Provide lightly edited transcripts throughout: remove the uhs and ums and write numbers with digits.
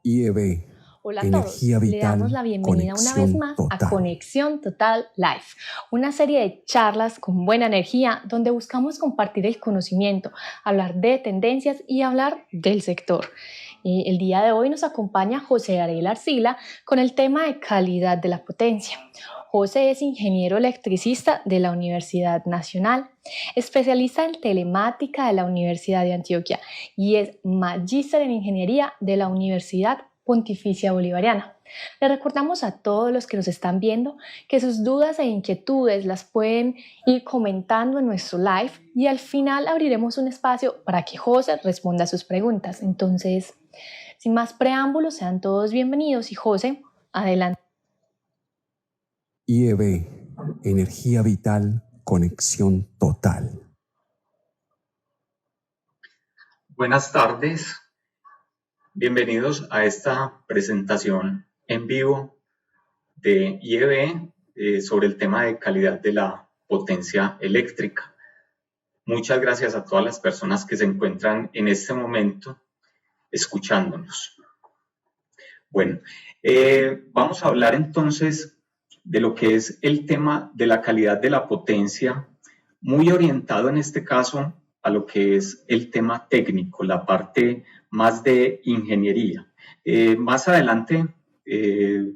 IEB. Hola a todos, le damos la bienvenida una vez más a Conexión Total Live, una serie de charlas con buena energía donde buscamos compartir el conocimiento, hablar de tendencias y hablar del sector. El día de hoy nos acompaña José Ariel Arcila con el tema de calidad de la potencia. José es ingeniero electricista de la Universidad Nacional, especialista en telemática de la Universidad de Antioquia y es magíster en ingeniería de la Universidad Pontificia Bolivariana. Le recordamos a todos los que nos están viendo que sus dudas e inquietudes las pueden ir comentando en nuestro live y al final abriremos un espacio para que José responda a sus preguntas. Entonces, sin más preámbulos, sean todos bienvenidos y José, adelante. IEB, energía vital, conexión total. Buenas tardes, bienvenidos a esta presentación en vivo de IEB sobre el tema de calidad de la potencia eléctrica. Muchas gracias a todas las personas que se encuentran en este momento escuchándonos. Bueno, vamos a hablar entonces de lo que es el tema de la calidad de la potencia, muy orientado en este caso a lo que es el tema técnico, la parte más de ingeniería. Más adelante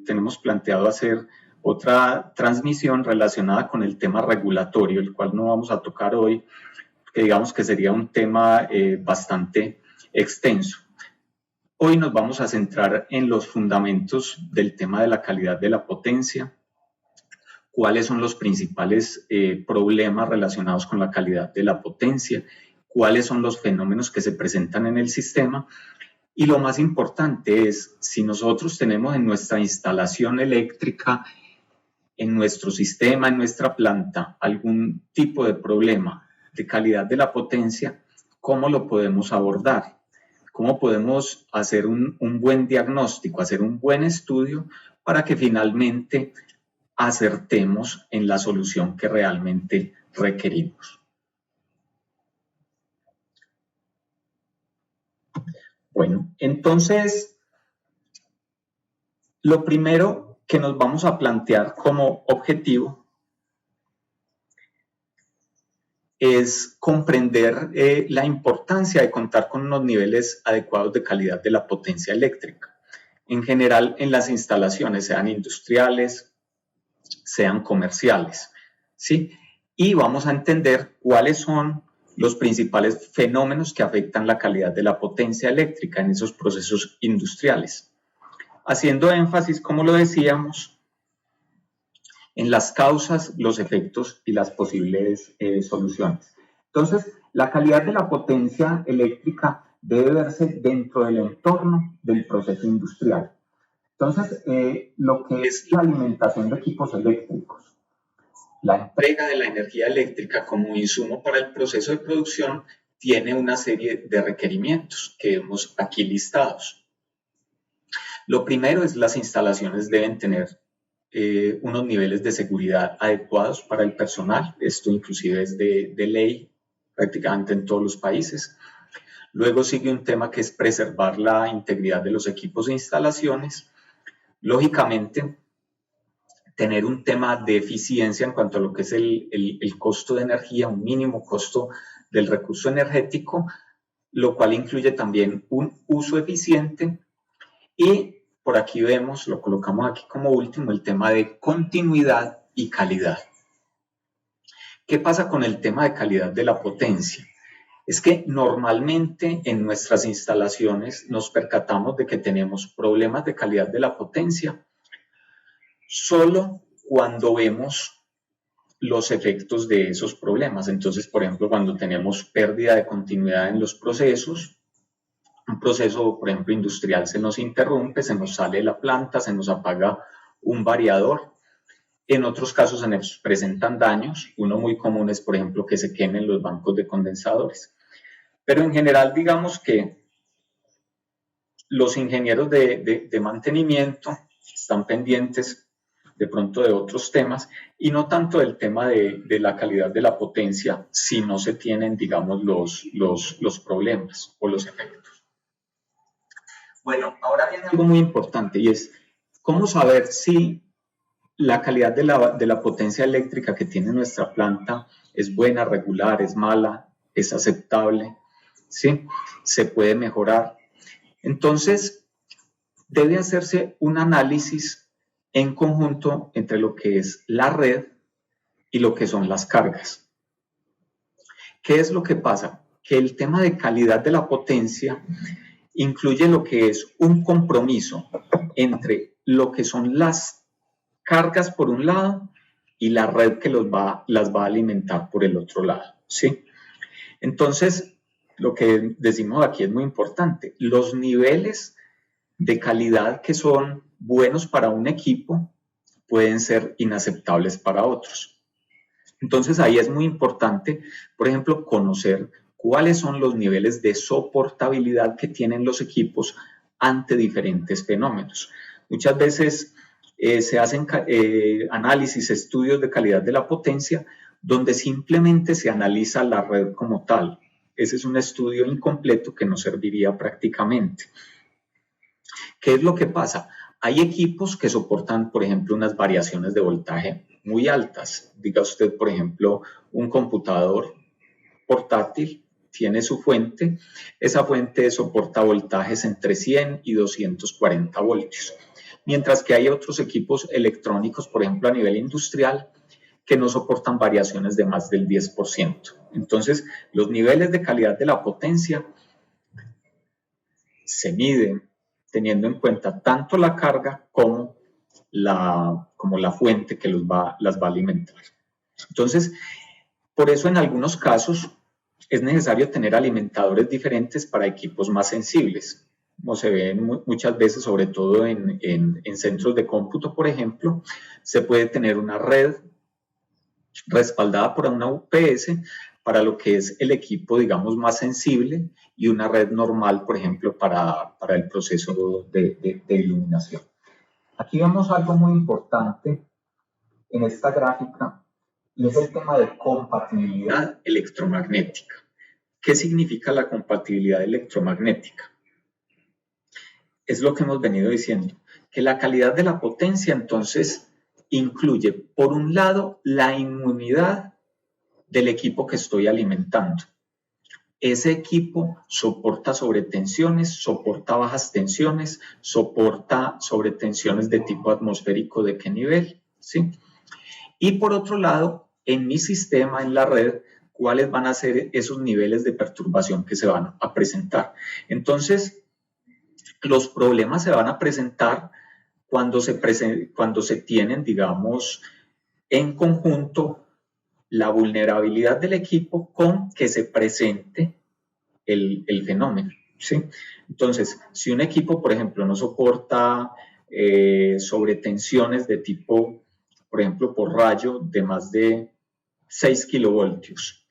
tenemos planteado hacer otra transmisión relacionada con el tema regulatorio, el cual no vamos a tocar hoy, que digamos que sería un tema bastante extenso. Hoy nos vamos a centrar en los fundamentos del tema de la calidad de la potencia, cuáles son los principales problemas relacionados con la calidad de la potencia, cuáles son los fenómenos que se presentan en el sistema y lo más importante es si nosotros tenemos en nuestra instalación eléctrica, en nuestro sistema, en nuestra planta, algún tipo de problema de calidad de la potencia, ¿cómo lo podemos abordar? ¿Cómo podemos hacer un buen diagnóstico, hacer un buen estudio para que finalmente acertemos en la solución que realmente requerimos? Bueno, entonces, lo primero que nos vamos a plantear como objetivo es comprender la importancia de contar con unos niveles adecuados de calidad de la potencia eléctrica. En general, en las instalaciones, sean industriales, sean comerciales, ¿sí? Y vamos a entender cuáles son los principales fenómenos que afectan la calidad de la potencia eléctrica en esos procesos industriales. Haciendo énfasis, como lo decíamos, en las causas, los efectos y las posibles soluciones. Entonces, la calidad de la potencia eléctrica debe verse dentro del entorno del proceso industrial. Entonces, lo que es la alimentación de equipos eléctricos, la entrega de la energía eléctrica como insumo para el proceso de producción tiene una serie de requerimientos que vemos aquí listados. Lo primero es las instalaciones deben tener unos niveles de seguridad adecuados para el personal. Esto inclusive es de ley prácticamente en todos los países. Luego sigue un tema que es preservar la integridad de los equipos e instalaciones. Lógicamente, tener un tema de eficiencia en cuanto a lo que es el costo de energía, un mínimo costo del recurso energético, lo cual incluye también un uso eficiente. Y por aquí vemos, lo colocamos aquí como último, el tema de continuidad y calidad. ¿Qué pasa con el tema de calidad de la potencia? Es que normalmente en nuestras instalaciones nos percatamos de que tenemos problemas de calidad de la potencia solo cuando vemos los efectos de esos problemas. Entonces, por ejemplo, cuando tenemos pérdida de continuidad en los procesos, un proceso, por ejemplo, industrial se nos interrumpe, se nos sale la planta, se nos apaga un variador. En otros casos se nos presentan daños. Uno muy común es, por ejemplo, que se quemen los bancos de condensadores. Pero en general, digamos que los ingenieros de mantenimiento están pendientes de pronto de otros temas y no tanto del tema de la calidad de la potencia si no se tienen, digamos, los problemas o los efectos. Bueno, ahora viene algo muy importante y es cómo saber si la calidad de la potencia eléctrica que tiene nuestra planta es buena, regular, es mala, es aceptable, ¿sí? Se puede mejorar. Entonces, debe hacerse un análisis en conjunto entre lo que es la red y lo que son las cargas. ¿Qué es lo que pasa? Que el tema de calidad de la potencia incluye lo que es un compromiso entre lo que son las cargas por un lado y la red que las va a alimentar por el otro lado, ¿sí? Entonces, lo que decimos aquí es muy importante. Los niveles de calidad que son buenos para un equipo pueden ser inaceptables para otros. Entonces, ahí es muy importante, por ejemplo, conocer cuáles son los niveles de soportabilidad que tienen los equipos ante diferentes fenómenos. Muchas veces se hacen análisis, estudios de calidad de la potencia, donde simplemente se analiza la red como tal. Ese es un estudio incompleto que no serviría prácticamente. ¿Qué es lo que pasa? Hay equipos que soportan, por ejemplo, unas variaciones de voltaje muy altas. Diga usted, por ejemplo, un computador portátil tiene su fuente. Esa fuente soporta voltajes entre 100 y 240 voltios. Mientras que hay otros equipos electrónicos, por ejemplo, a nivel industrial, que no soportan variaciones de más del 10%. Entonces, los niveles de calidad de la potencia se miden teniendo en cuenta tanto la carga como la fuente que las va a alimentar. Entonces, por eso en algunos casos es necesario tener alimentadores diferentes para equipos más sensibles, como se ve muchas veces, sobre todo en centros de cómputo, por ejemplo. Se puede tener una red respaldada por una UPS para lo que es el equipo, digamos, más sensible, y una red normal, por ejemplo, para el proceso de iluminación. Aquí vemos algo muy importante en esta gráfica, y es el tema de compatibilidad electromagnética. ¿Qué significa la compatibilidad electromagnética? Es lo que hemos venido diciendo, que la calidad de la potencia, entonces, incluye, por un lado, la inmunidad del equipo que estoy alimentando. Ese equipo soporta sobretensiones, soporta bajas tensiones, soporta sobretensiones de tipo atmosférico, ¿de qué nivel? ¿Sí? Y por otro lado, en mi sistema, en la red, ¿cuáles van a ser esos niveles de perturbación que se van a presentar? Entonces, los problemas se van a presentar cuando se tienen, digamos, en conjunto la vulnerabilidad del equipo con que se presente el fenómeno, ¿sí? Entonces, si un equipo, por ejemplo, no soporta sobretensiones de tipo, por ejemplo, por rayo de más de 6 kilovoltios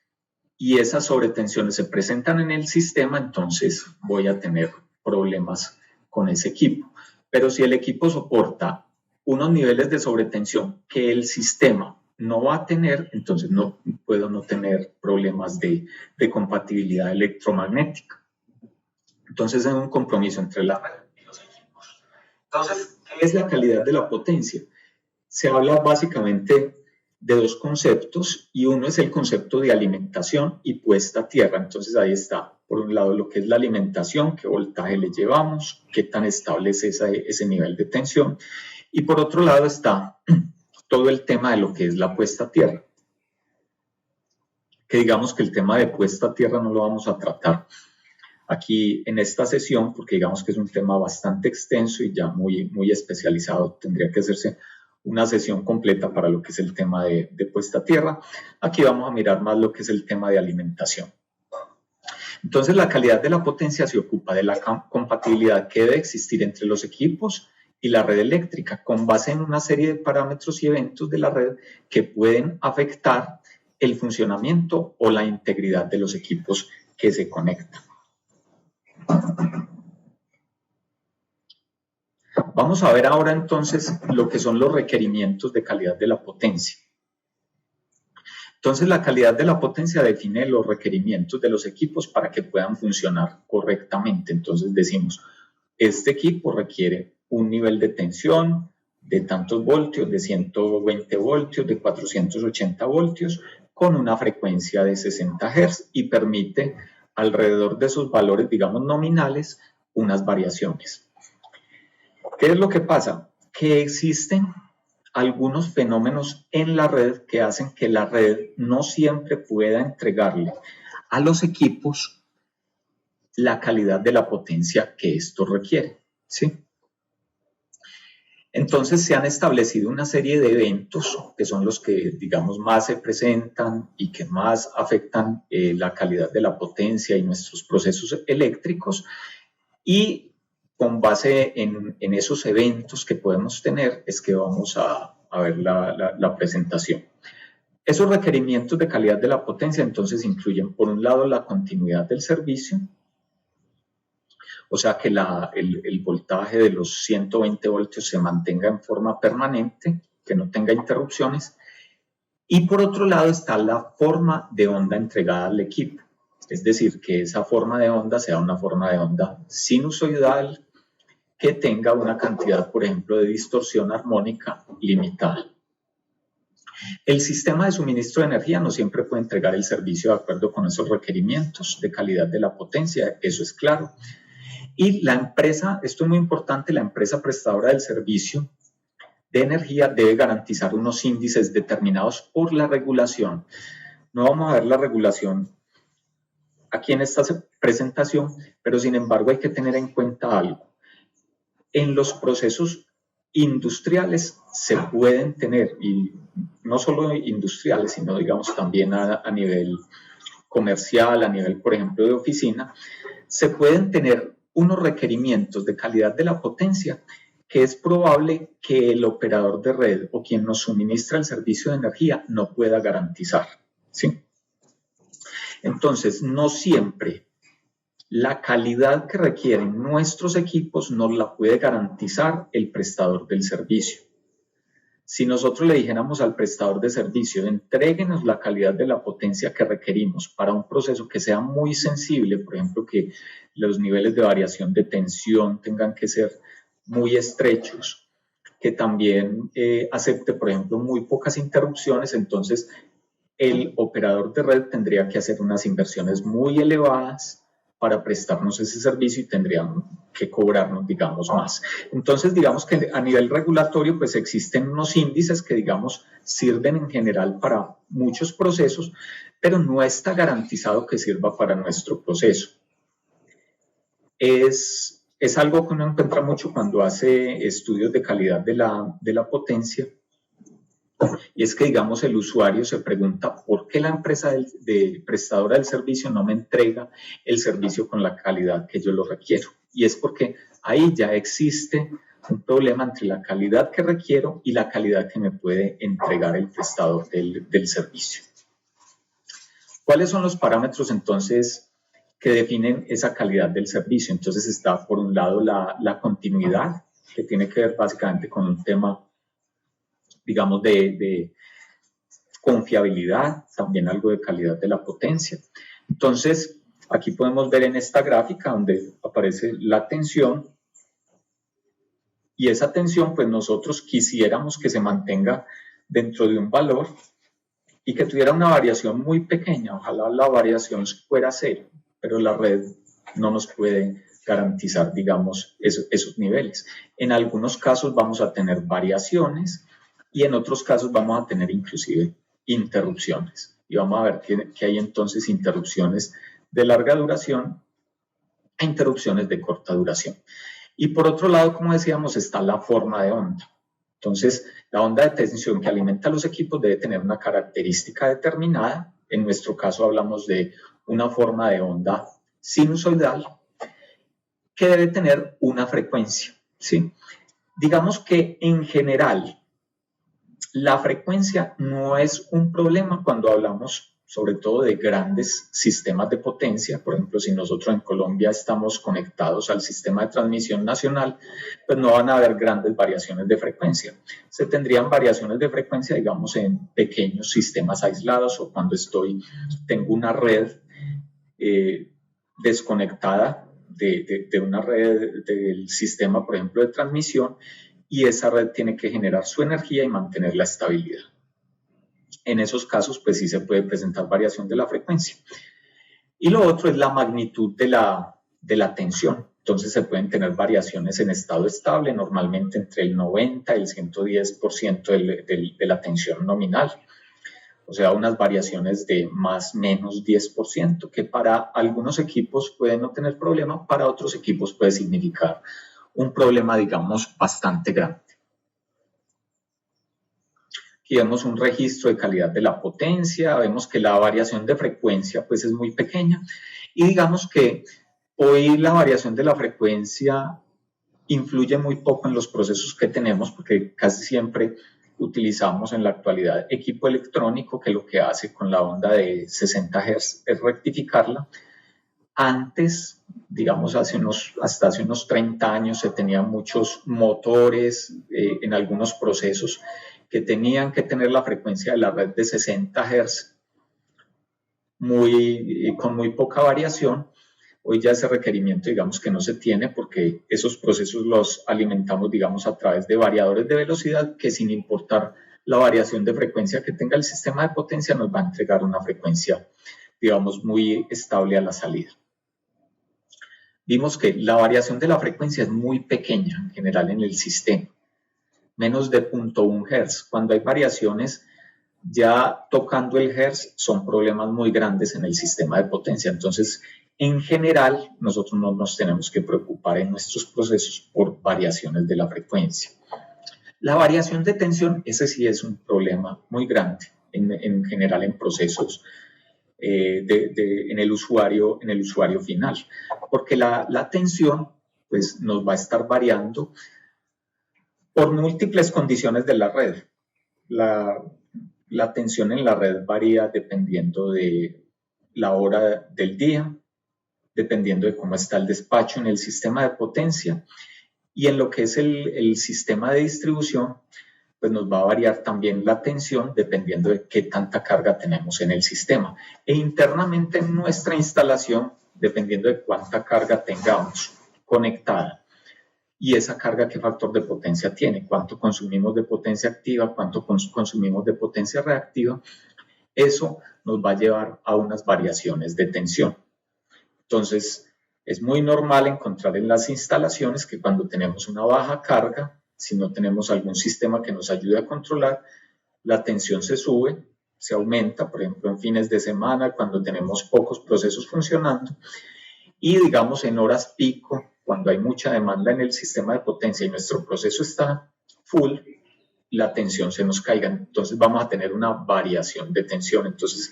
y esas sobretensiones se presentan en el sistema, entonces voy a tener problemas con ese equipo. Pero si el equipo soporta unos niveles de sobretensión que el sistema no va a tener, entonces no puedo no tener problemas de compatibilidad electromagnética. Entonces es un compromiso entre la red y los equipos. Entonces, ¿qué es la calidad de la potencia? Se habla básicamente de dos conceptos, y uno es el concepto de alimentación y puesta a tierra. Entonces ahí está, por un lado, lo que es la alimentación, qué voltaje le llevamos, qué tan estable es ese nivel de tensión, y por otro lado está todo el tema de lo que es la puesta a tierra, que digamos que el tema de puesta a tierra no lo vamos a tratar aquí en esta sesión, porque digamos que es un tema bastante extenso y ya muy, muy especializado. Tendría que hacerse una sesión completa para lo que es el tema de puesta a tierra. Aquí vamos a mirar más lo que es el tema de alimentación. Entonces, la calidad de la potencia se ocupa de la compatibilidad que debe existir entre los equipos y la red eléctrica, con base en una serie de parámetros y eventos de la red que pueden afectar el funcionamiento o la integridad de los equipos que se conectan. Vamos a ver ahora entonces lo que son los requerimientos de calidad de la potencia. Entonces, la calidad de la potencia define los requerimientos de los equipos para que puedan funcionar correctamente. Entonces decimos, este equipo requiere un nivel de tensión de tantos voltios, de 120 voltios, de 480 voltios, con una frecuencia de 60 Hz y permite alrededor de esos valores, digamos, nominales, unas variaciones. ¿Qué es lo que pasa? Que existen algunos fenómenos en la red que hacen que la red no siempre pueda entregarle a los equipos la calidad de la potencia que esto requiere, ¿sí? Entonces se han establecido una serie de eventos que son los que, digamos, más se presentan y que más afectan la calidad de la potencia y nuestros procesos eléctricos, y con base en esos eventos que podemos tener es que vamos a ver la presentación. Esos requerimientos de calidad de la potencia entonces incluyen, por un lado, la continuidad del servicio, o sea que el voltaje de los 120 voltios se mantenga en forma permanente, que no tenga interrupciones, y por otro lado está la forma de onda entregada al equipo, es decir, que esa forma de onda sea una forma de onda sinusoidal que tenga una cantidad, por ejemplo, de distorsión armónica limitada. El sistema de suministro de energía no siempre puede entregar el servicio de acuerdo con esos requerimientos de calidad de la potencia, eso es claro. Y la empresa, esto es muy importante, la empresa prestadora del servicio de energía debe garantizar unos índices determinados por la regulación. No vamos a ver la regulación aquí en esta presentación, pero sin embargo hay que tener en cuenta algo. En los procesos industriales se pueden tener, y no solo industriales, sino digamos también a nivel comercial, a nivel, por ejemplo, de oficina, se pueden tener unos requerimientos de calidad de la potencia que es probable que el operador de red o quien nos suministra el servicio de energía no pueda garantizar, ¿sí? Entonces, no siempre la calidad que requieren nuestros equipos nos la puede garantizar el prestador del servicio. Si nosotros le dijéramos al prestador de servicio, entréguenos la calidad de la potencia que requerimos para un proceso que sea muy sensible, por ejemplo, que los niveles de variación de tensión tengan que ser muy estrechos, que también acepte, por ejemplo, muy pocas interrupciones, entonces el operador de red tendría que hacer unas inversiones muy elevadas para prestarnos ese servicio y tendrían que cobrarnos, digamos, más. Entonces, digamos que a nivel regulatorio, pues existen unos índices que, digamos, sirven en general para muchos procesos, pero no está garantizado que sirva para nuestro proceso. Es algo que uno encuentra mucho cuando hace estudios de calidad de la potencia, y es que, digamos, el usuario se pregunta por qué la empresa prestadora del servicio no me entrega el servicio con la calidad que yo lo requiero. Y es porque ahí ya existe un problema entre la calidad que requiero y la calidad que me puede entregar el prestador del servicio. ¿Cuáles son los parámetros entonces que definen esa calidad del servicio? Entonces está por un lado la continuidad, que tiene que ver básicamente con un tema, digamos, de confiabilidad, también algo de calidad de la potencia. Entonces, aquí podemos ver en esta gráfica donde aparece la tensión, y esa tensión, pues nosotros quisiéramos que se mantenga dentro de un valor y que tuviera una variación muy pequeña. Ojalá la variación fuera cero, pero la red no nos puede garantizar, digamos, esos niveles. En algunos casos vamos a tener variaciones, y en otros casos vamos a tener inclusive interrupciones. Y vamos a ver que hay entonces interrupciones de larga duración e interrupciones de corta duración. Y por otro lado, como decíamos, está la forma de onda. Entonces, la onda de tensión que alimenta los equipos debe tener una característica determinada. En nuestro caso hablamos de una forma de onda sinusoidal que debe tener una frecuencia, ¿sí? Digamos que en general la frecuencia no es un problema cuando hablamos sobre todo de grandes sistemas de potencia. Por ejemplo, si nosotros en Colombia estamos conectados al sistema de transmisión nacional, pues no van a haber grandes variaciones de frecuencia. Se tendrían variaciones de frecuencia, digamos, en pequeños sistemas aislados o cuando tengo una red desconectada de una red del sistema, por ejemplo, de transmisión, y esa red tiene que generar su energía y mantener la estabilidad. En esos casos, pues sí se puede presentar variación de la frecuencia. Y lo otro es la magnitud de la tensión. Entonces se pueden tener variaciones en estado estable, normalmente entre el 90 y el 110% de la tensión nominal. O sea, unas variaciones de más menos 10%, que para algunos equipos pueden no tener problema, para otros equipos puede significar un problema, digamos, bastante grande. Aquí vemos un registro de calidad de la potencia, vemos que la variación de frecuencia pues es muy pequeña y digamos que hoy la variación de la frecuencia influye muy poco en los procesos que tenemos porque casi siempre utilizamos en la actualidad equipo electrónico que lo que hace con la onda de 60 Hz es rectificarla. Antes, digamos, hasta hace unos 30 años se tenían muchos motores en algunos procesos que tenían que tener la frecuencia de la red de 60 Hz con muy poca variación. Hoy ya ese requerimiento, digamos, que no se tiene porque esos procesos los alimentamos, digamos, a través de variadores de velocidad que sin importar la variación de frecuencia que tenga el sistema de potencia nos va a entregar una frecuencia, digamos, muy estable a la salida. Vimos que la variación de la frecuencia es muy pequeña en general en el sistema, menos de 0.1 Hz. Cuando hay variaciones ya tocando el Hz son problemas muy grandes en el sistema de potencia. Entonces, en general, nosotros no nos tenemos que preocupar en nuestros procesos por variaciones de la frecuencia. La variación de tensión, ese sí es un problema muy grande en general en procesos en el usuario final, porque la tensión pues, nos va a estar variando por múltiples condiciones de la red. La tensión en la red varía dependiendo de la hora del día, dependiendo de cómo está el despacho en el sistema de potencia y en lo que es el sistema de distribución, pues nos va a variar también la tensión dependiendo de qué tanta carga tenemos en el sistema. E internamente en nuestra instalación, dependiendo de cuánta carga tengamos conectada y esa carga qué factor de potencia tiene, cuánto consumimos de potencia activa, cuánto consumimos de potencia reactiva, eso nos va a llevar a unas variaciones de tensión. Entonces, es muy normal encontrar en las instalaciones que cuando tenemos una baja carga, si no tenemos algún sistema que nos ayude a controlar, la tensión se sube, se aumenta, por ejemplo, en fines de semana, cuando tenemos pocos procesos funcionando, y digamos en horas pico, cuando hay mucha demanda en el sistema de potencia y nuestro proceso está full, la tensión se nos caiga. Entonces vamos a tener una variación de tensión. Entonces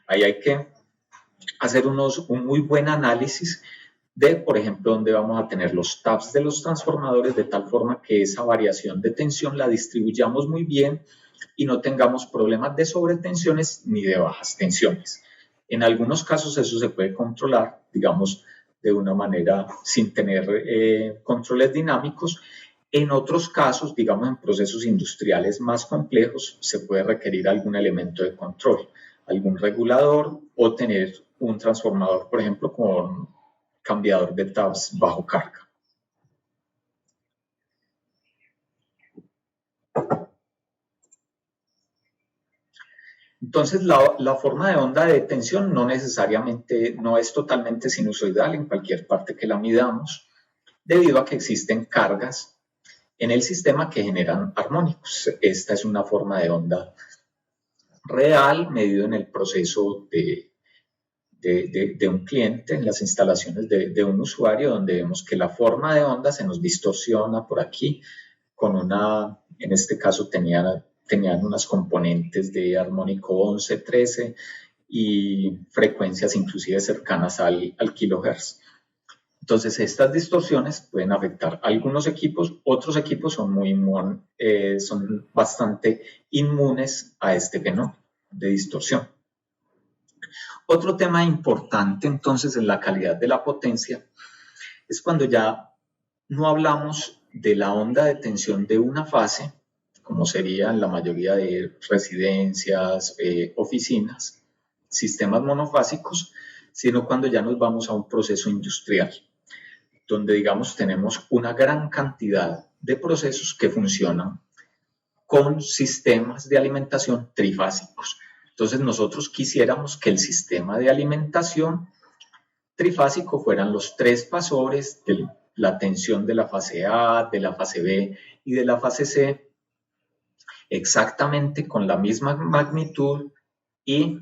ahí hay que hacer un muy buen análisis de, por ejemplo, dónde vamos a tener los taps de los transformadores de tal forma que esa variación de tensión la distribuyamos muy bien y no tengamos problemas de sobretensiones ni de bajas tensiones. En algunos casos eso se puede controlar, digamos, de una manera sin tener controles dinámicos. En otros casos, digamos, en procesos industriales más complejos, se puede requerir algún elemento de control, algún regulador o tener un transformador, por ejemplo, con cambiador de taps bajo carga. Entonces, la forma de onda de tensión no es totalmente sinusoidal en cualquier parte que la midamos, debido a que existen cargas en el sistema que generan armónicos. Esta es una forma de onda real, medido en el proceso de un cliente, en las instalaciones de un usuario, donde vemos que la forma de onda se nos distorsiona por aquí, en este caso tenían unas componentes de armónico 11, 13 y frecuencias inclusive cercanas al kilohertz. Entonces, estas distorsiones pueden afectar a algunos equipos, otros equipos son bastante inmunes a este fenómeno de distorsión. Otro tema importante entonces en la calidad de la potencia es cuando ya no hablamos de la onda de tensión de una fase, como sería en la mayoría de residencias, oficinas, sistemas monofásicos, sino cuando ya nos vamos a un proceso industrial, donde, digamos, tenemos una gran cantidad de procesos que funcionan con sistemas de alimentación trifásicos. Entonces, nosotros quisiéramos que el sistema de alimentación trifásico fueran los 3 fasores de la tensión de la fase A, de la fase B y de la fase C, exactamente con la misma magnitud y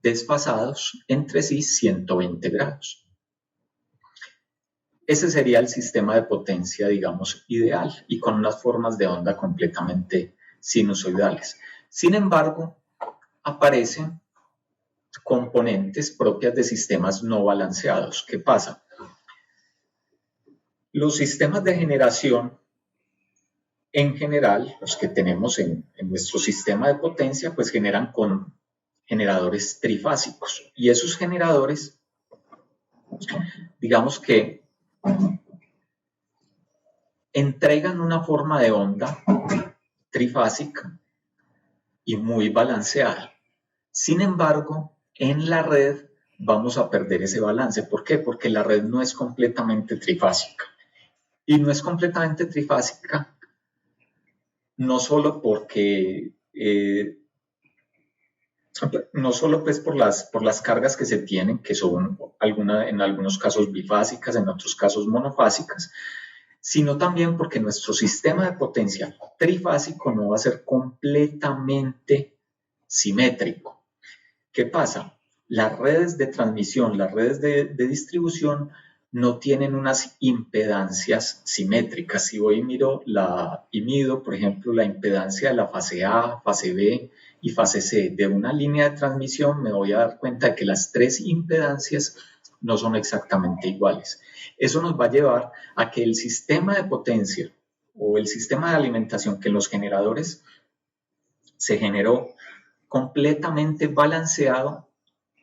desfasados entre sí 120 grados. Ese sería el sistema de potencia, digamos, ideal y con unas formas de onda completamente sinusoidales. Sin embargo, aparecen componentes propias de sistemas no balanceados. ¿Qué pasa? Los sistemas de generación, en general, los que tenemos en nuestro sistema de potencia, pues generan con generadores trifásicos. Y esos generadores, digamos que entregan una forma de onda trifásica y muy balanceada. Sin embargo, en la red vamos a perder ese balance. ¿Por qué? Porque la red no es completamente trifásica. Y no es completamente trifásica no solo porque no solo pues por las cargas que se tienen, que son en algunos casos bifásicas, en otros casos monofásicas, sino también porque nuestro sistema de potencia trifásico no va a ser completamente simétrico. ¿Qué pasa? Las redes de transmisión, las redes de distribución no tienen unas impedancias simétricas. Si voy y mido, por ejemplo, la impedancia de la fase A, fase B y fase C de una línea de transmisión, me voy a dar cuenta de que las 3 impedancias no son exactamente iguales. Eso nos va a llevar a que el sistema de potencia o el sistema de alimentación que en los generadores se generó completamente balanceado,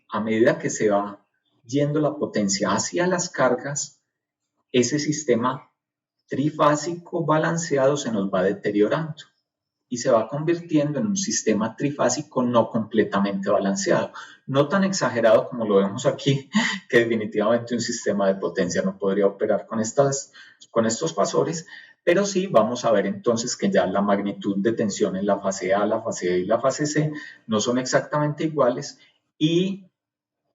a medida que se va yendo la potencia hacia las cargas, ese sistema trifásico balanceado se nos va deteriorando y se va convirtiendo en un sistema trifásico no completamente balanceado. No tan exagerado como lo vemos aquí, que definitivamente un sistema de potencia no podría operar con estos fasores, pero sí vamos a ver entonces que ya la magnitud de tensión en la fase A, la fase B y la fase C no son exactamente iguales y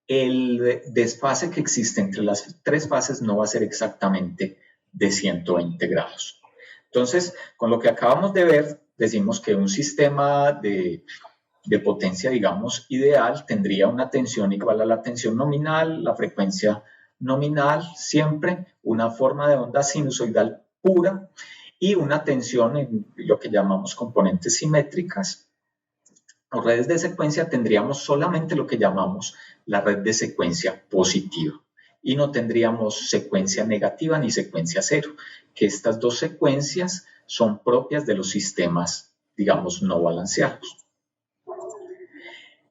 el desfase que existe entre las 3 fases no va a ser exactamente de 120 grados. Entonces, con lo que acabamos de ver, decimos que un sistema de potencia, digamos, ideal tendría una tensión igual a la tensión nominal, la frecuencia nominal, siempre una forma de onda sinusoidal pura y una tensión en lo que llamamos componentes simétricas. O redes de secuencia tendríamos solamente lo que llamamos la red de secuencia positiva y no tendríamos secuencia negativa ni secuencia cero, que estas 2 secuencias son propias de los sistemas, digamos, no balanceados.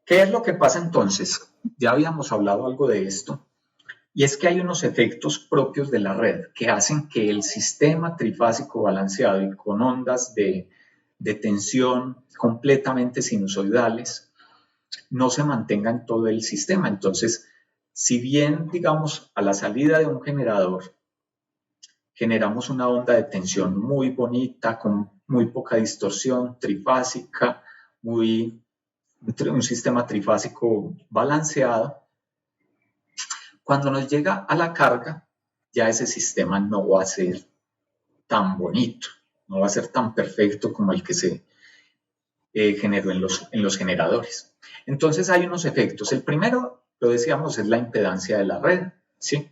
¿Qué es lo que pasa entonces? Ya habíamos hablado algo de esto, y es que hay unos efectos propios de la red que hacen que el sistema trifásico balanceado y con ondas de tensión completamente sinusoidales no se mantenga en todo el sistema. Entonces, si bien, digamos, a la salida de un generador generamos una onda de tensión muy bonita, con muy poca distorsión, trifásica, un sistema trifásico balanceado, cuando nos llega a la carga, ya ese sistema no va a ser tan bonito, no va a ser tan perfecto como el que se generó en los generadores. Entonces hay unos efectos. El primero, lo decíamos, es la impedancia de la red, ¿sí?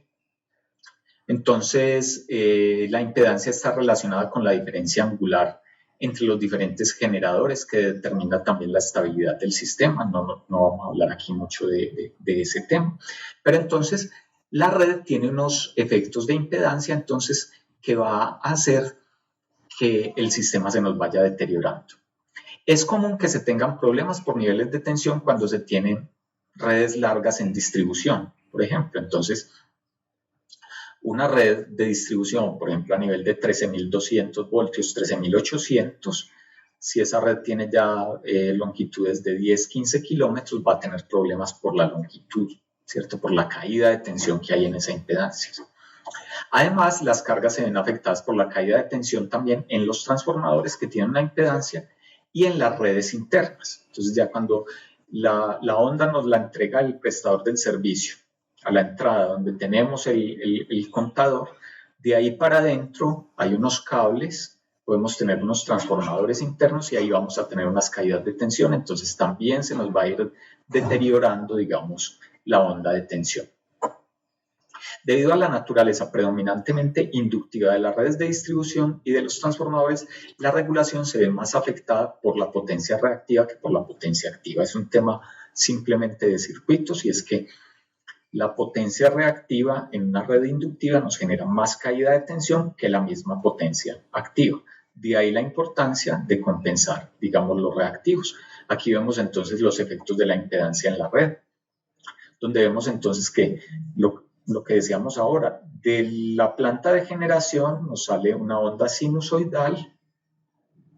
Entonces, la impedancia está relacionada con la diferencia angular entre los diferentes generadores que determina también la estabilidad del sistema. No vamos a hablar aquí mucho de ese tema. Pero entonces la red tiene unos efectos de impedancia, entonces, que va a hacer que el sistema se nos vaya deteriorando. Es común que se tengan problemas por niveles de tensión cuando se tienen redes largas en distribución, por ejemplo. Entonces, una red de distribución, por ejemplo, a nivel de 13.200 voltios, 13.800, si esa red tiene ya longitudes de 10, 15 kilómetros, va a tener problemas por la longitud, ¿cierto? Por la caída de tensión que hay en esa impedancia. Además, las cargas se ven afectadas por la caída de tensión también en los transformadores que tienen una impedancia y en las redes internas. Entonces, ya cuando la onda nos la entrega el prestador del servicio a la entrada donde tenemos el contador, de ahí para adentro hay unos cables, podemos tener unos transformadores internos y ahí vamos a tener unas caídas de tensión, entonces también se nos va a ir deteriorando, digamos, la onda de tensión. Debido a la naturaleza predominantemente inductiva de las redes de distribución y de los transformadores, la regulación se ve más afectada por la potencia reactiva que por la potencia activa. Es un tema simplemente de circuitos y es que la potencia reactiva en una red inductiva nos genera más caída de tensión que la misma potencia activa. De ahí la importancia de compensar, digamos, los reactivos. Aquí vemos entonces los efectos de la impedancia en la red, donde vemos entonces que lo que decíamos ahora, de la planta de generación nos sale una onda sinusoidal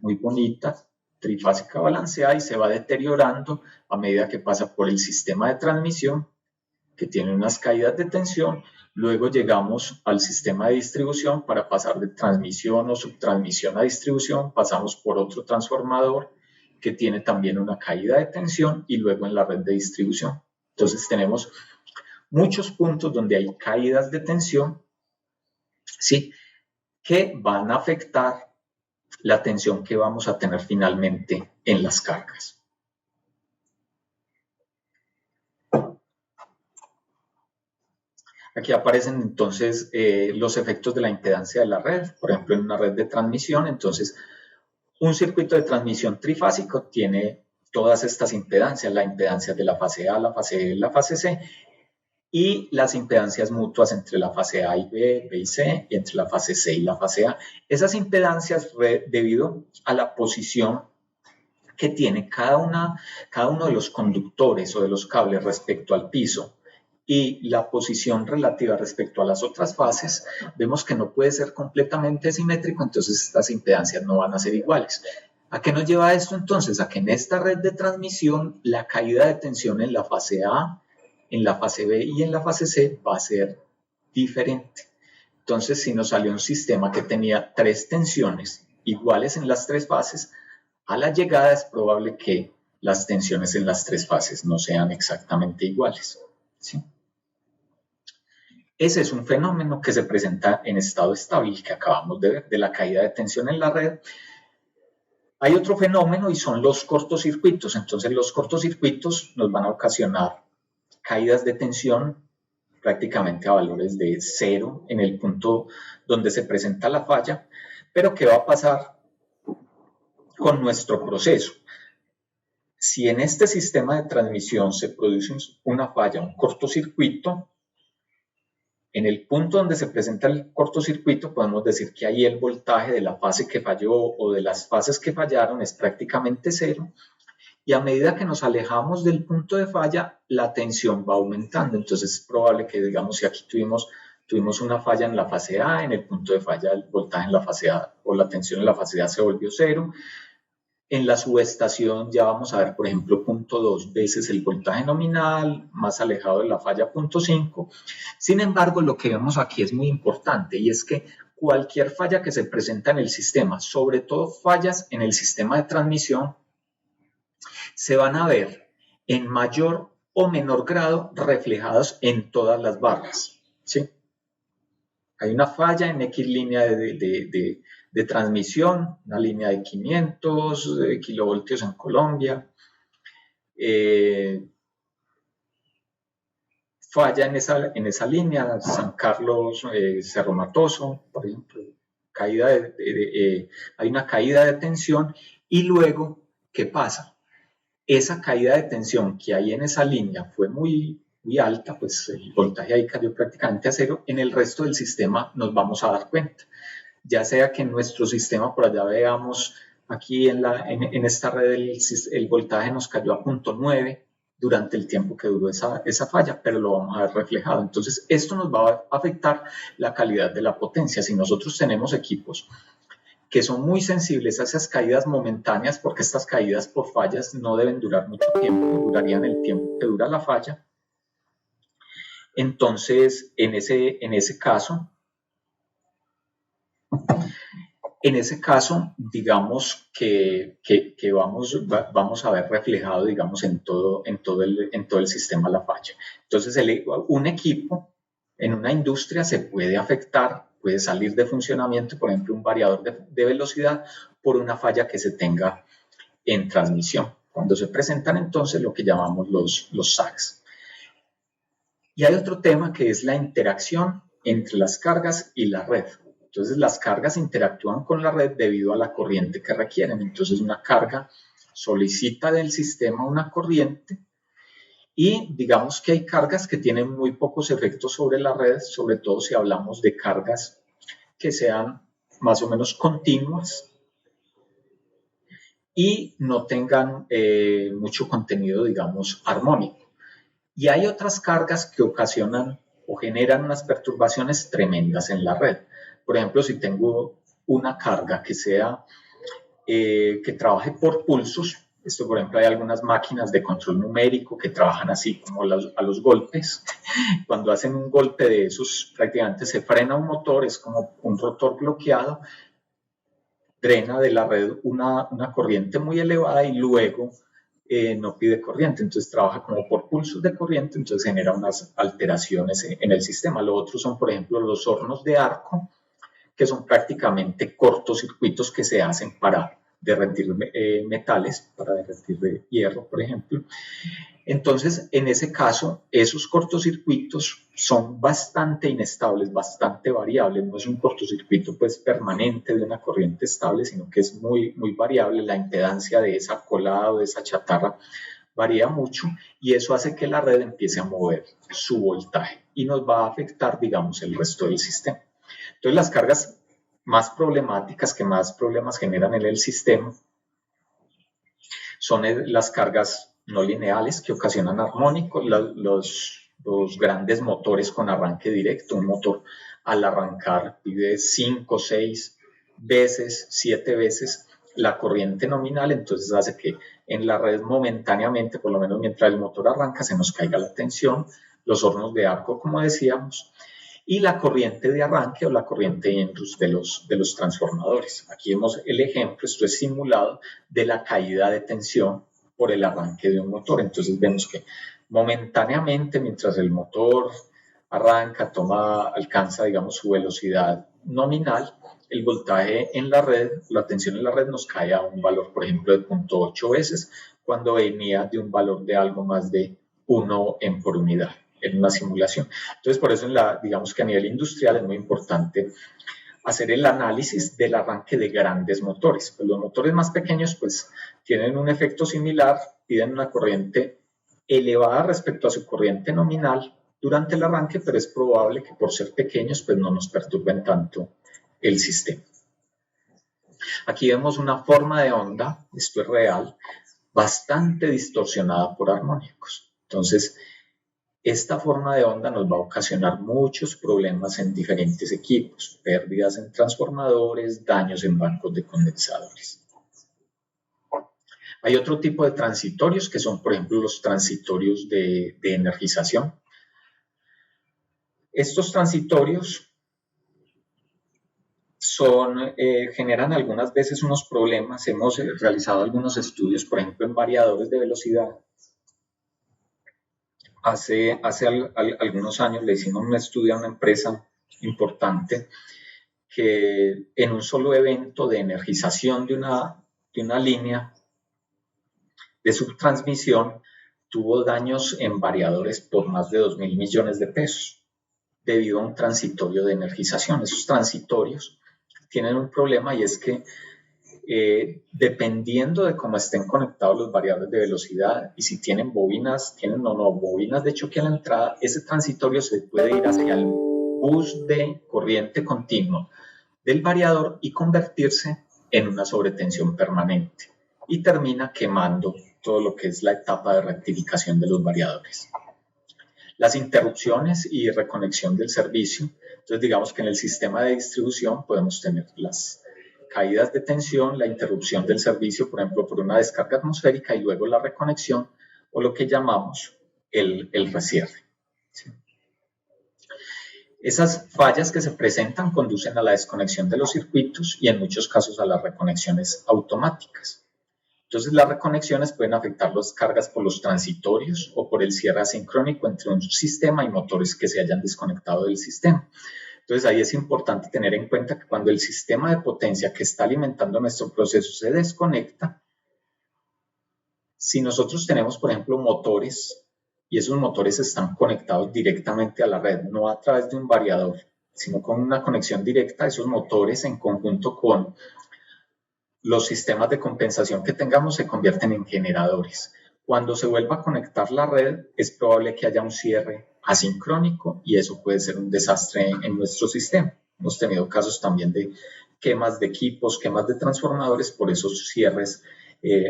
muy bonita, trifásica balanceada y se va deteriorando a medida que pasa por el sistema de transmisión que tiene unas caídas de tensión. Luego llegamos al sistema de distribución para pasar de transmisión o subtransmisión a distribución, pasamos por otro transformador que tiene también una caída de tensión y luego en la red de distribución. Entonces tenemos muchos puntos donde hay caídas de tensión, ¿sí?, que van a afectar la tensión que vamos a tener finalmente en las cargas. Aquí aparecen entonces los efectos de la impedancia de la red, por ejemplo, en una red de transmisión. Entonces, un circuito de transmisión trifásico tiene todas estas impedancias, la impedancia de la fase A, la fase B y la fase C, y las impedancias mutuas entre la fase A y B, B y C, y entre la fase C y la fase A. Esas impedancias, debido a la posición que tiene cada uno de los conductores o de los cables respecto al piso y la posición relativa respecto a las otras fases, vemos que no puede ser completamente simétrico, entonces estas impedancias no van a ser iguales. ¿A qué nos lleva esto entonces? A que en esta red de transmisión la caída de tensión en la fase A, en la fase B y en la fase C va a ser diferente. Entonces, si nos salió un sistema que tenía 3 tensiones iguales en las 3 fases, a la llegada es probable que las tensiones en las 3 fases no sean exactamente iguales, ¿sí? Ese es un fenómeno que se presenta en estado estable que acabamos de ver, de la caída de tensión en la red. Hay otro fenómeno y son los cortocircuitos. Entonces, los cortocircuitos nos van a ocasionar caídas de tensión prácticamente a valores de 0 en el punto donde se presenta la falla. Pero, ¿qué va a pasar con nuestro proceso? Si en este sistema de transmisión se produce una falla, un cortocircuito, en el punto donde se presenta el cortocircuito podemos decir que ahí el voltaje de la fase que falló o de las fases que fallaron es prácticamente 0, y a medida que nos alejamos del punto de falla, la tensión va aumentando. Entonces es probable que, digamos, si aquí tuvimos una falla en la fase A, en el punto de falla el voltaje en la fase A o la tensión en la fase A se volvió 0. En la subestación ya vamos a ver, por ejemplo, 0.2 veces el voltaje nominal, más alejado de la falla 0.5. Sin embargo, lo que vemos aquí es muy importante y es que cualquier falla que se presenta en el sistema, sobre todo fallas en el sistema de transmisión, se van a ver en mayor o menor grado reflejados en todas las barras, ¿sí? Hay una falla en X línea de transmisión, una línea de 500 kilovoltios en Colombia, falla en esa línea, San Carlos, Cerro Matoso, por ejemplo, hay una caída de tensión y luego, ¿qué pasa? Esa caída de tensión que hay en esa línea fue muy alta, pues el voltaje ahí cayó prácticamente a cero. En el resto del sistema nos vamos a dar cuenta, ya sea que en nuestro sistema por allá veamos aquí en esta red el voltaje nos cayó a 0.9 durante el tiempo que duró esa falla, pero lo vamos a ver reflejado. Entonces, esto nos va a afectar la calidad de la potencia. Si nosotros tenemos equipos que son muy sensibles a esas caídas momentáneas, porque estas caídas por fallas no deben durar mucho tiempo, durarían el tiempo que dura la falla. Entonces, en ese caso, digamos que vamos a ver reflejado, digamos, en todo el sistema la falla. Entonces, un equipo en una industria se puede afectar, puede salir de funcionamiento, por ejemplo, un variador de velocidad por una falla que se tenga en transmisión. Cuando se presentan entonces lo que llamamos los sags. Y hay otro tema que es la interacción entre las cargas y la red. Entonces, las cargas interactúan con la red debido a la corriente que requieren. Entonces, una carga solicita del sistema una corriente y digamos que hay cargas que tienen muy pocos efectos sobre la red, sobre todo si hablamos de cargas que sean más o menos continuas y no tengan mucho contenido, digamos, armónico. Y hay otras cargas que ocasionan o generan unas perturbaciones tremendas en la red. Por ejemplo, si tengo una carga que sea que trabaje por pulsos, esto por ejemplo hay algunas máquinas de control numérico que trabajan así como a los golpes. Cuando hacen un golpe de esos prácticamente se frena un motor, es como un rotor bloqueado, drena de la red una corriente muy elevada y luego no pide corriente, entonces trabaja como por pulsos de corriente, entonces genera unas alteraciones en el sistema. Lo otro son, por ejemplo, los hornos de arco, que son prácticamente cortocircuitos que se hacen para derretir metales, para derretir hierro, por ejemplo. Entonces, en ese caso, esos cortocircuitos son bastante inestables, bastante variables. No es un cortocircuito pues, permanente de una corriente estable, sino que es muy, muy variable. La impedancia de esa colada o de esa chatarra varía mucho y eso hace que la red empiece a mover su voltaje y nos va a afectar, digamos, el resto del sistema. Entonces, las cargas más problemáticas, que más problemas generan en el sistema, son las cargas no lineales que ocasionan armónicos, los grandes motores con arranque directo. Un motor al arrancar pide 5, 6 veces, 7 veces la corriente nominal, entonces hace que en la red momentáneamente, por lo menos mientras el motor arranca, se nos caiga la tensión, los hornos de arco, como decíamos, y la corriente de arranque o la corriente inrus de los transformadores. Aquí vemos el ejemplo, esto es simulado, de la caída de tensión por el arranque de un motor. Entonces vemos que momentáneamente, mientras el motor arranca, alcanza, digamos, su velocidad nominal, el voltaje en la red, la tensión en la red nos cae a un valor, por ejemplo, de 0.8 veces, cuando venía de un valor de algo más de 1 en por unidad en una simulación. Entonces, por eso, digamos que a nivel industrial es muy importante hacer el análisis del arranque de grandes motores. Pues los motores más pequeños pues tienen un efecto similar, piden una corriente elevada respecto a su corriente nominal durante el arranque, pero es probable que por ser pequeños pues no nos perturben tanto el sistema. Aquí vemos una forma de onda, esto es real, bastante distorsionada por armónicos. Entonces, esta forma de onda nos va a ocasionar muchos problemas en diferentes equipos, pérdidas en transformadores, daños en bancos de condensadores. Hay otro tipo de transitorios que son, por ejemplo, los transitorios de energización. Estos transitorios generan algunas veces unos problemas. Hemos realizado algunos estudios, por ejemplo, en variadores de velocidad. Hace algunos años le hicimos un estudio a una empresa importante que en un solo evento de energización de una línea de subtransmisión tuvo daños en variadores por más de 2.000 millones de pesos debido a un transitorio de energización. Esos transitorios tienen un problema, y es que dependiendo de cómo estén conectados los variadores de velocidad y si tienen bobinas, tienen o no bobinas de choque a la entrada, ese transitorio se puede ir hacia el bus de corriente continua del variador y convertirse en una sobretensión permanente y termina quemando todo lo que es la etapa de rectificación de los variadores. Las interrupciones y reconexión del servicio. Entonces, digamos que en el sistema de distribución podemos tener las caídas de tensión, la interrupción del servicio, por ejemplo, por una descarga atmosférica, y luego la reconexión, o lo que llamamos el recierre. ¿Sí? Esas fallas que se presentan conducen a la desconexión de los circuitos y en muchos casos a las reconexiones automáticas. Entonces, las reconexiones pueden afectar las cargas por los transitorios o por el cierre asincrónico entre un sistema y motores que se hayan desconectado del sistema. Entonces, ahí es importante tener en cuenta que cuando el sistema de potencia que está alimentando nuestro proceso se desconecta, si nosotros tenemos, por ejemplo, motores, y esos motores están conectados directamente a la red, no a través de un variador, sino con una conexión directa, esos motores en conjunto con los sistemas de compensación que tengamos se convierten en generadores. Cuando se vuelva a conectar la red, es probable que haya un cierre asincrónico y eso puede ser un desastre en nuestro sistema. Hemos tenido casos también de quemas de equipos, quemas de transformadores por esos cierres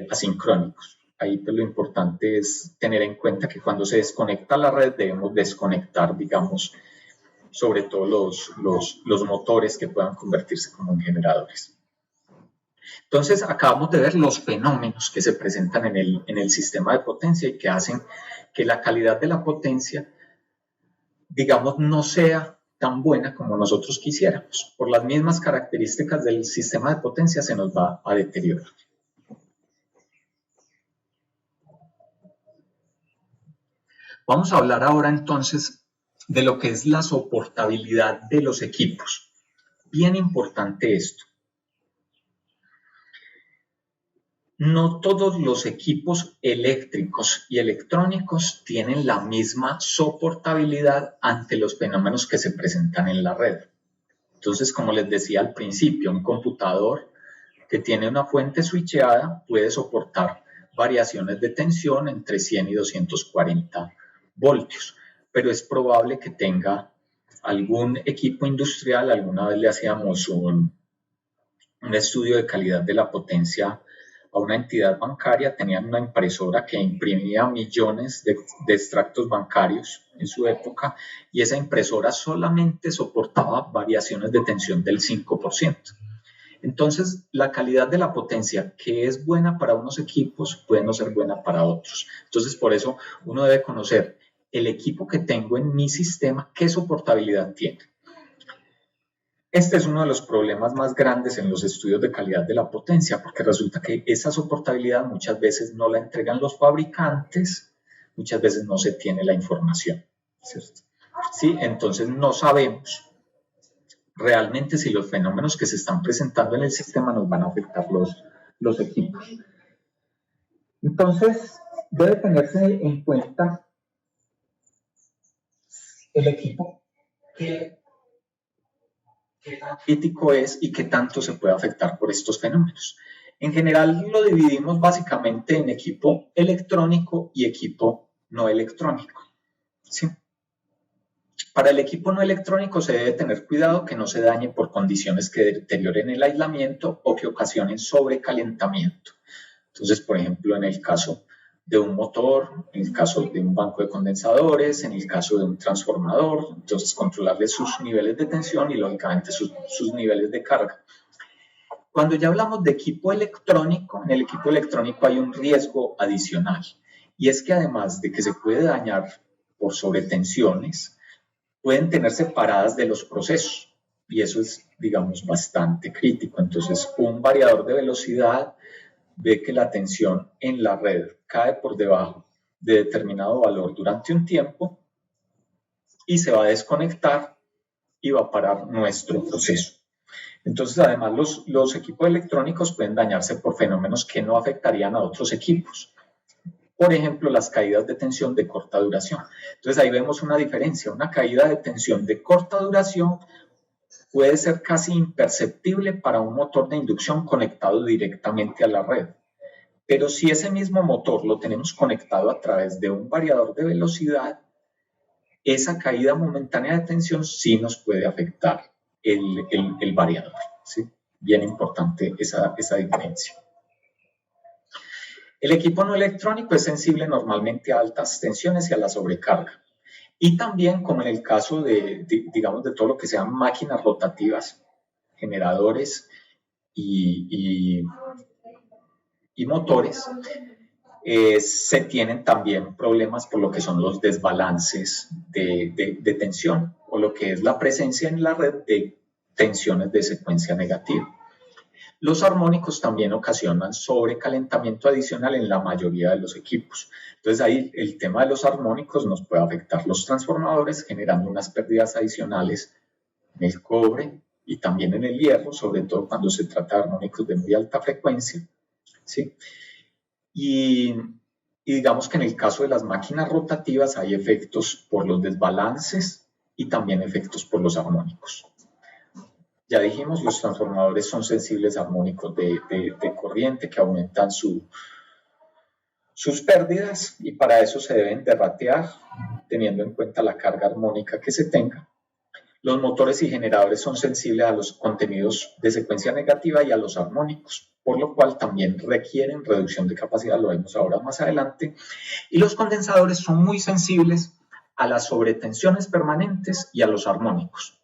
asincrónicos. Ahí pues, lo importante es tener en cuenta que cuando se desconecta la red debemos desconectar, digamos, sobre todo los motores que puedan convertirse como en generadores. Entonces, acabamos de ver los fenómenos que se presentan en el sistema de potencia y que hacen que la calidad de la potencia, digamos, no sea tan buena como nosotros quisiéramos. Por las mismas características del sistema de potencia se nos va a deteriorar. Vamos a hablar ahora entonces de lo que es la soportabilidad de los equipos. Bien importante esto. No todos los equipos eléctricos y electrónicos tienen la misma soportabilidad ante los fenómenos que se presentan en la red. Entonces, como les decía al principio, un computador que tiene una fuente switcheada puede soportar variaciones de tensión entre 100 y 240 voltios, pero es probable que tenga algún equipo industrial. Alguna vez le hacíamos un estudio de calidad de la potencia a una entidad bancaria. Tenían una impresora que imprimía millones de extractos bancarios en su época y esa impresora solamente soportaba variaciones de tensión del 5%. Entonces, la calidad de la potencia que es buena para unos equipos puede no ser buena para otros. Entonces, por eso uno debe conocer el equipo que tengo en mi sistema, qué soportabilidad tiene. Este es uno de los problemas más grandes en los estudios de calidad de la potencia, porque resulta que esa soportabilidad muchas veces no la entregan los fabricantes, muchas veces no se tiene la información, ¿cierto? ¿Sí? Entonces no sabemos realmente si los fenómenos que se están presentando en el sistema nos van a afectar los equipos. Entonces debe tenerse en cuenta el equipo qué tan crítico es y qué tanto se puede afectar por estos fenómenos. En general lo dividimos básicamente en equipo electrónico y equipo no electrónico. ¿Sí? Para el equipo no electrónico se debe tener cuidado que no se dañe por condiciones que deterioren el aislamiento o que ocasionen sobrecalentamiento. Entonces, por ejemplo, en el caso de un motor, en el caso de un banco de condensadores, en el caso de un transformador, entonces controlarle sus niveles de tensión y lógicamente sus niveles de carga. Cuando ya hablamos de equipo electrónico, en el equipo electrónico hay un riesgo adicional y es que además de que se puede dañar por sobretensiones, pueden tenerse paradas de los procesos y eso es, digamos, bastante crítico. Entonces, un variador de velocidad ve que la tensión en la red cae por debajo de determinado valor durante un tiempo y se va a desconectar y va a parar nuestro proceso. Entonces, además, los equipos electrónicos pueden dañarse por fenómenos que no afectarían a otros equipos. Por ejemplo, las caídas de tensión de corta duración. Entonces, ahí vemos una diferencia. Una caída de tensión de corta duración puede ser casi imperceptible para un motor de inducción conectado directamente a la red. Pero si ese mismo motor lo tenemos conectado a través de un variador de velocidad, esa caída momentánea de tensión sí nos puede afectar el variador, ¿sí? Bien importante esa diferencia. El equipo no electrónico es sensible normalmente a altas tensiones y a la sobrecarga. Y también, como en el caso digamos, de todo lo que sean máquinas rotativas, generadores y motores, se tienen también problemas por lo que son los desbalances de tensión o lo que es la presencia en la red de tensiones de secuencia negativa. Los armónicos también ocasionan sobrecalentamiento adicional en la mayoría de los equipos. Entonces ahí el tema de los armónicos nos puede afectar los transformadores, generando unas pérdidas adicionales en el cobre y también en el hierro, sobre todo cuando se trata de armónicos de muy alta frecuencia, ¿sí? Y digamos que en el caso de las máquinas rotativas hay efectos por los desbalances y también efectos por los armónicos. Ya dijimos, los transformadores son sensibles a armónicos de corriente que aumentan sus pérdidas y para eso se deben derratear teniendo en cuenta la carga armónica que se tenga. Los motores y generadores son sensibles a los contenidos de secuencia negativa y a los armónicos, por lo cual también requieren reducción de capacidad, lo vemos ahora más adelante. Y los condensadores son muy sensibles a las sobretensiones permanentes y a los armónicos.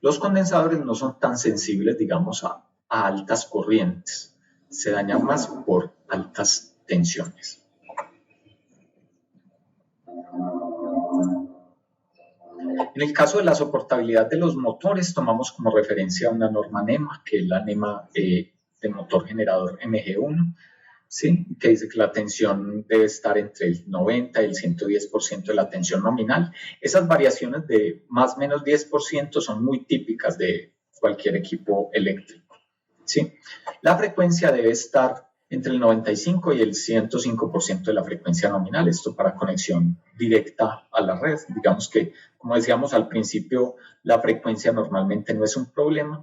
Los condensadores no son tan sensibles, digamos, a altas corrientes. Se dañan más por altas tensiones. En el caso de la soportabilidad de los motores, tomamos como referencia una norma NEMA, que es la NEMA de motor generador MG1, ¿sí? Que dice que la tensión debe estar entre el 90 y el 110% de la tensión nominal. Esas variaciones de más o menos 10% son muy típicas de cualquier equipo eléctrico, ¿sí? La frecuencia debe estar entre el 95 y el 105% de la frecuencia nominal, esto para conexión directa a la red. Digamos que, como decíamos al principio, la frecuencia normalmente no es un problema.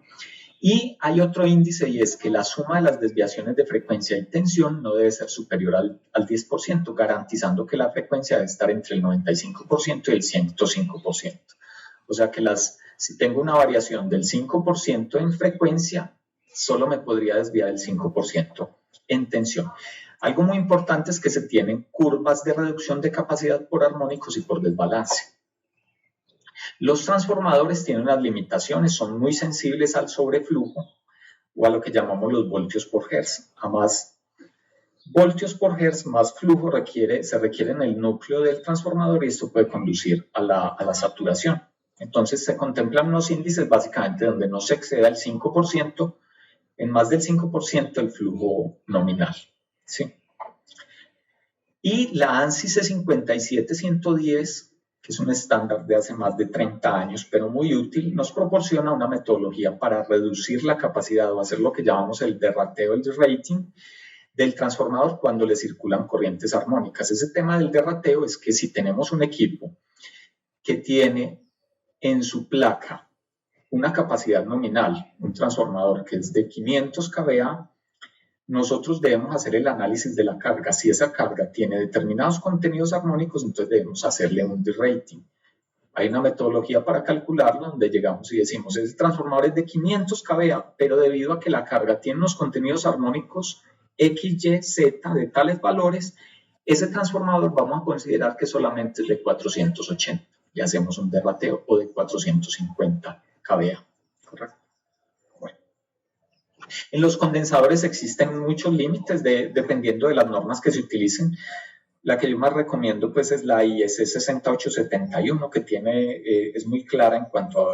Y hay otro índice y es que la suma de las desviaciones de frecuencia y tensión no debe ser superior al 10%, garantizando que la frecuencia debe estar entre el 95% y el 105%. O sea que si tengo una variación del 5% en frecuencia, solo me podría desviar el 5% en tensión. Algo muy importante es que se tienen curvas de reducción de capacidad por armónicos y por desbalance. Los transformadores tienen unas limitaciones, son muy sensibles al sobreflujo o a lo que llamamos los voltios por hertz. A más voltios por hertz, más flujo se requiere en el núcleo del transformador y esto puede conducir a la saturación. Entonces se contemplan unos índices básicamente donde no se exceda el 5%, en más del 5% el flujo nominal, ¿sí? Y la ANSI C57110, que es un estándar de hace más de 30 años, pero muy útil, nos proporciona una metodología para reducir la capacidad o hacer lo que llamamos el derrateo, el derating del transformador cuando le circulan corrientes armónicas. Ese tema del derrateo es que si tenemos un equipo que tiene en su placa una capacidad nominal, un transformador que es de 500 kVA, nosotros debemos hacer el análisis de la carga. Si esa carga tiene determinados contenidos armónicos, entonces debemos hacerle un derating. Hay una metodología para calcularlo donde llegamos y decimos, ese transformador es de 500 kVA, pero debido a que la carga tiene unos contenidos armónicos X, Y, Z de tales valores, ese transformador vamos a considerar que solamente es de 480 y hacemos un derrateo, o de 450 kVA, ¿correcto? Bueno. En los condensadores existen muchos límites dependiendo de las normas que se utilicen. La que yo más recomiendo pues es la IS 6871, que es muy clara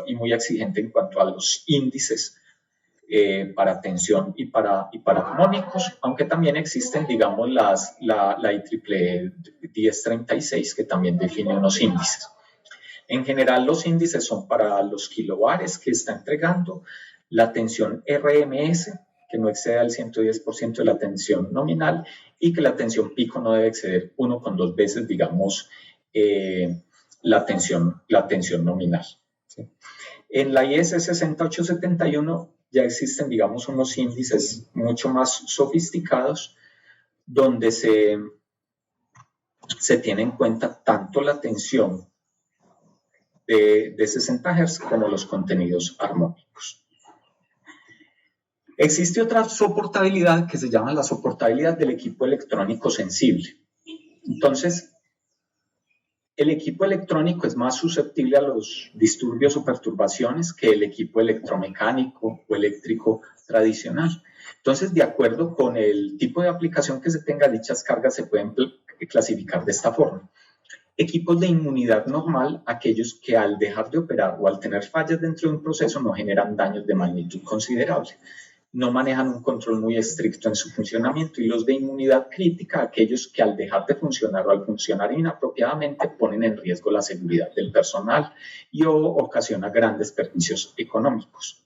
y muy exigente en cuanto a los índices para tensión y para armónicos, aunque también existen, digamos, la IEEE 1036, que también define unos índices. En general, los índices son para los kilobares que está entregando, la tensión RMS, que no exceda el 110% de la tensión nominal, y que la tensión pico no debe exceder 1,2 veces, digamos, la tensión nominal, ¿sí? En la IS 6871 ya existen, digamos, unos índices mucho más sofisticados donde se tiene en cuenta tanto la tensión de 60 Hz como los contenidos armónicos. Existe otra soportabilidad que se llama la soportabilidad del equipo electrónico sensible. Entonces, el equipo electrónico es más susceptible a los disturbios o perturbaciones que el equipo electromecánico o eléctrico tradicional. Entonces, de acuerdo con el tipo de aplicación que se tenga, dichas cargas se pueden clasificar de esta forma. Equipos de inmunidad normal, aquellos que al dejar de operar o al tener fallas dentro de un proceso no generan daños de magnitud considerable. No manejan un control muy estricto en su funcionamiento, y los de inmunidad crítica, aquellos que al dejar de funcionar o al funcionar inapropiadamente ponen en riesgo la seguridad del personal y o ocasiona grandes perjuicios económicos.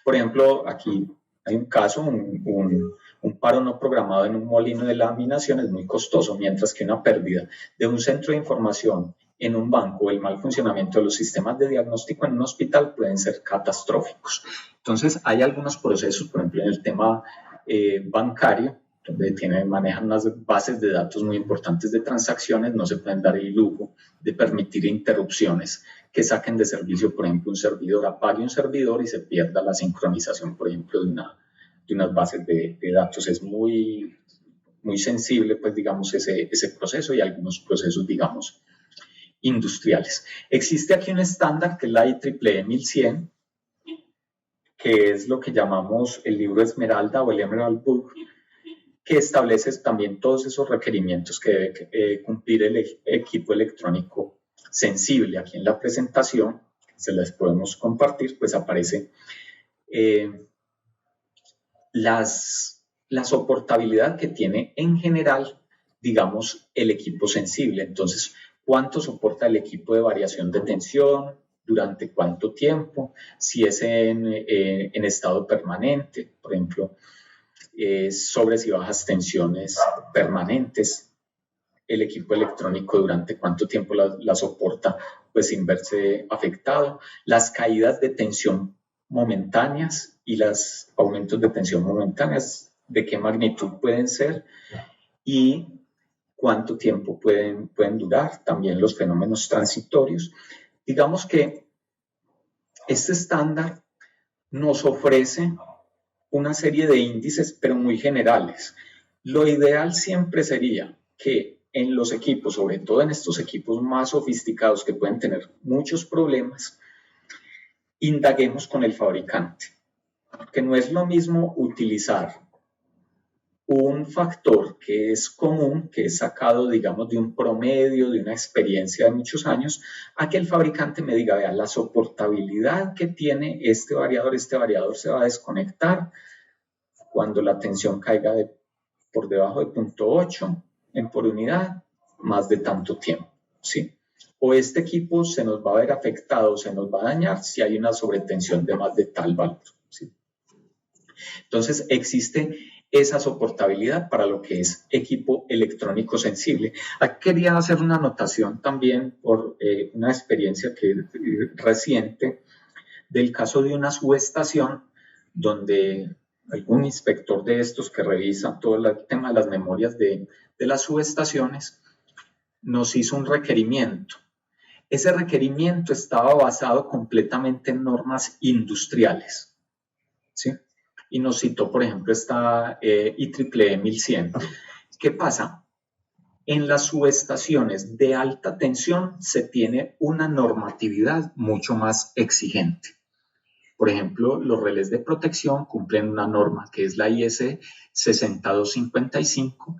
Por ejemplo, aquí hay un caso, un paro no programado en un molino de laminación es muy costoso, mientras que una pérdida de un centro de información en un banco o el mal funcionamiento de los sistemas de diagnóstico en un hospital pueden ser catastróficos. Entonces, hay algunos procesos, por ejemplo, en el tema bancario, donde manejan unas bases de datos muy importantes de transacciones, no se pueden dar el lujo de permitir interrupciones que saquen de servicio, por ejemplo, un servidor, apague un servidor y se pierda la sincronización, por ejemplo, de unas bases de datos. Es muy, muy sensible, pues, digamos, ese proceso y algunos procesos, digamos, industriales. Existe aquí un estándar que es la IEEE 1100, que es lo que llamamos el libro Esmeralda o el Emerald Book, que establece también todos esos requerimientos que debe cumplir el equipo electrónico sensible. Aquí en la presentación, se las podemos compartir, pues aparece la soportabilidad que tiene en general, digamos, el equipo sensible. Entonces, ¿cuánto soporta el equipo de variación de tensión? ¿Durante cuánto tiempo? Si es en estado permanente, por ejemplo, sobres y bajas tensiones permanentes. El equipo electrónico, ¿durante cuánto tiempo la soporta, pues, sin verse afectado? Las caídas de tensión momentáneas y los aumentos de tensión momentáneas, ¿de qué magnitud pueden ser? Y cuánto tiempo pueden durar. También los fenómenos transitorios. Digamos que este estándar nos ofrece una serie de índices, pero muy generales. Lo ideal siempre sería que en los equipos, sobre todo en estos equipos más sofisticados que pueden tener muchos problemas, indaguemos con el fabricante, porque no es lo mismo utilizar un factor que es común, que es sacado, digamos, de un promedio, de una experiencia de muchos años, a que el fabricante me diga, vea, la soportabilidad que tiene este variador se va a desconectar cuando la tensión caiga por debajo de 0.8 en por unidad, más de tanto tiempo, ¿sí? O este equipo se nos va a ver afectado, se nos va a dañar si hay una sobretensión de más de tal valor, ¿sí? Entonces, existe esa soportabilidad para lo que es equipo electrónico sensible. Aquí quería hacer una anotación también por una experiencia reciente del caso de una subestación donde algún inspector de estos que revisa todo el tema de las memorias de las subestaciones nos hizo un requerimiento. Ese requerimiento estaba basado completamente en normas industriales, ¿sí? Y nos citó, por ejemplo, esta IEEE 1100. ¿Qué pasa? En las subestaciones de alta tensión se tiene una normatividad mucho más exigente. Por ejemplo, los relés de protección cumplen una norma que es la IS 6255,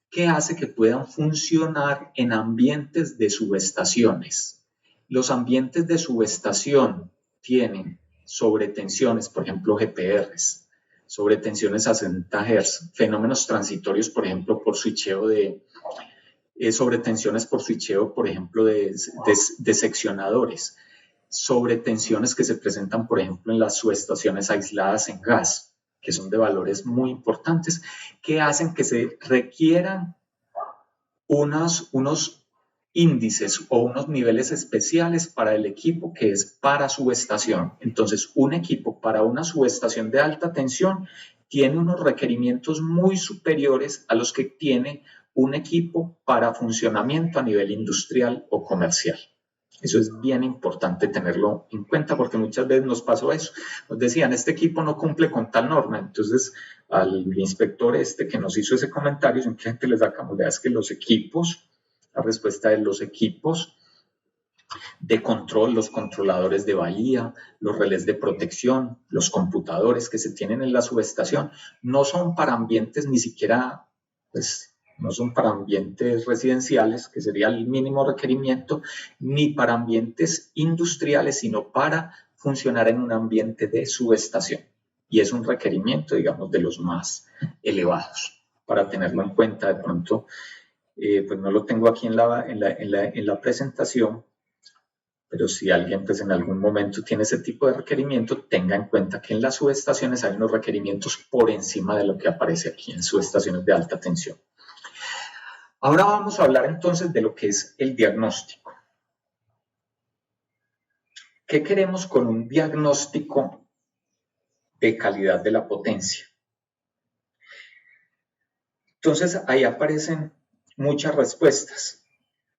que hace que puedan funcionar en ambientes de subestaciones. Los ambientes de subestación tienen sobretensiones, por ejemplo, GPRs, sobretensiones a 60 Hz, fenómenos transitorios, por ejemplo, por switcheo sobretensiones por switcheo, por ejemplo, de seccionadores, sobretensiones que se presentan, por ejemplo, en las subestaciones aisladas en gas, que son de valores muy importantes, que hacen que se requieran unos índices o unos niveles especiales para el equipo que es para subestación. Entonces, un equipo para una subestación de alta tensión tiene unos requerimientos muy superiores a los que tiene un equipo para funcionamiento a nivel industrial o comercial. Eso es bien importante tenerlo en cuenta porque muchas veces nos pasó eso. Nos decían, este equipo no cumple con tal norma. Entonces, al inspector que nos hizo ese comentario, simplemente les sacamos, es que los equipos, la respuesta de los equipos de control, los controladores de bahía, los relés de protección, los computadores que se tienen en la subestación, no son para ambientes ni siquiera, pues, no son para ambientes residenciales, que sería el mínimo requerimiento, ni para ambientes industriales, sino para funcionar en un ambiente de subestación. Y es un requerimiento, digamos, de los más elevados, para tenerlo en cuenta. De pronto, pues no lo tengo aquí en la presentación, pero si alguien pues en algún momento tiene ese tipo de requerimiento, tenga en cuenta que en las subestaciones hay unos requerimientos por encima de lo que aparece aquí en subestaciones de alta tensión. Ahora vamos a hablar entonces de lo que es el diagnóstico. ¿Qué queremos con un diagnóstico de calidad de la potencia? Entonces ahí aparecen muchas respuestas.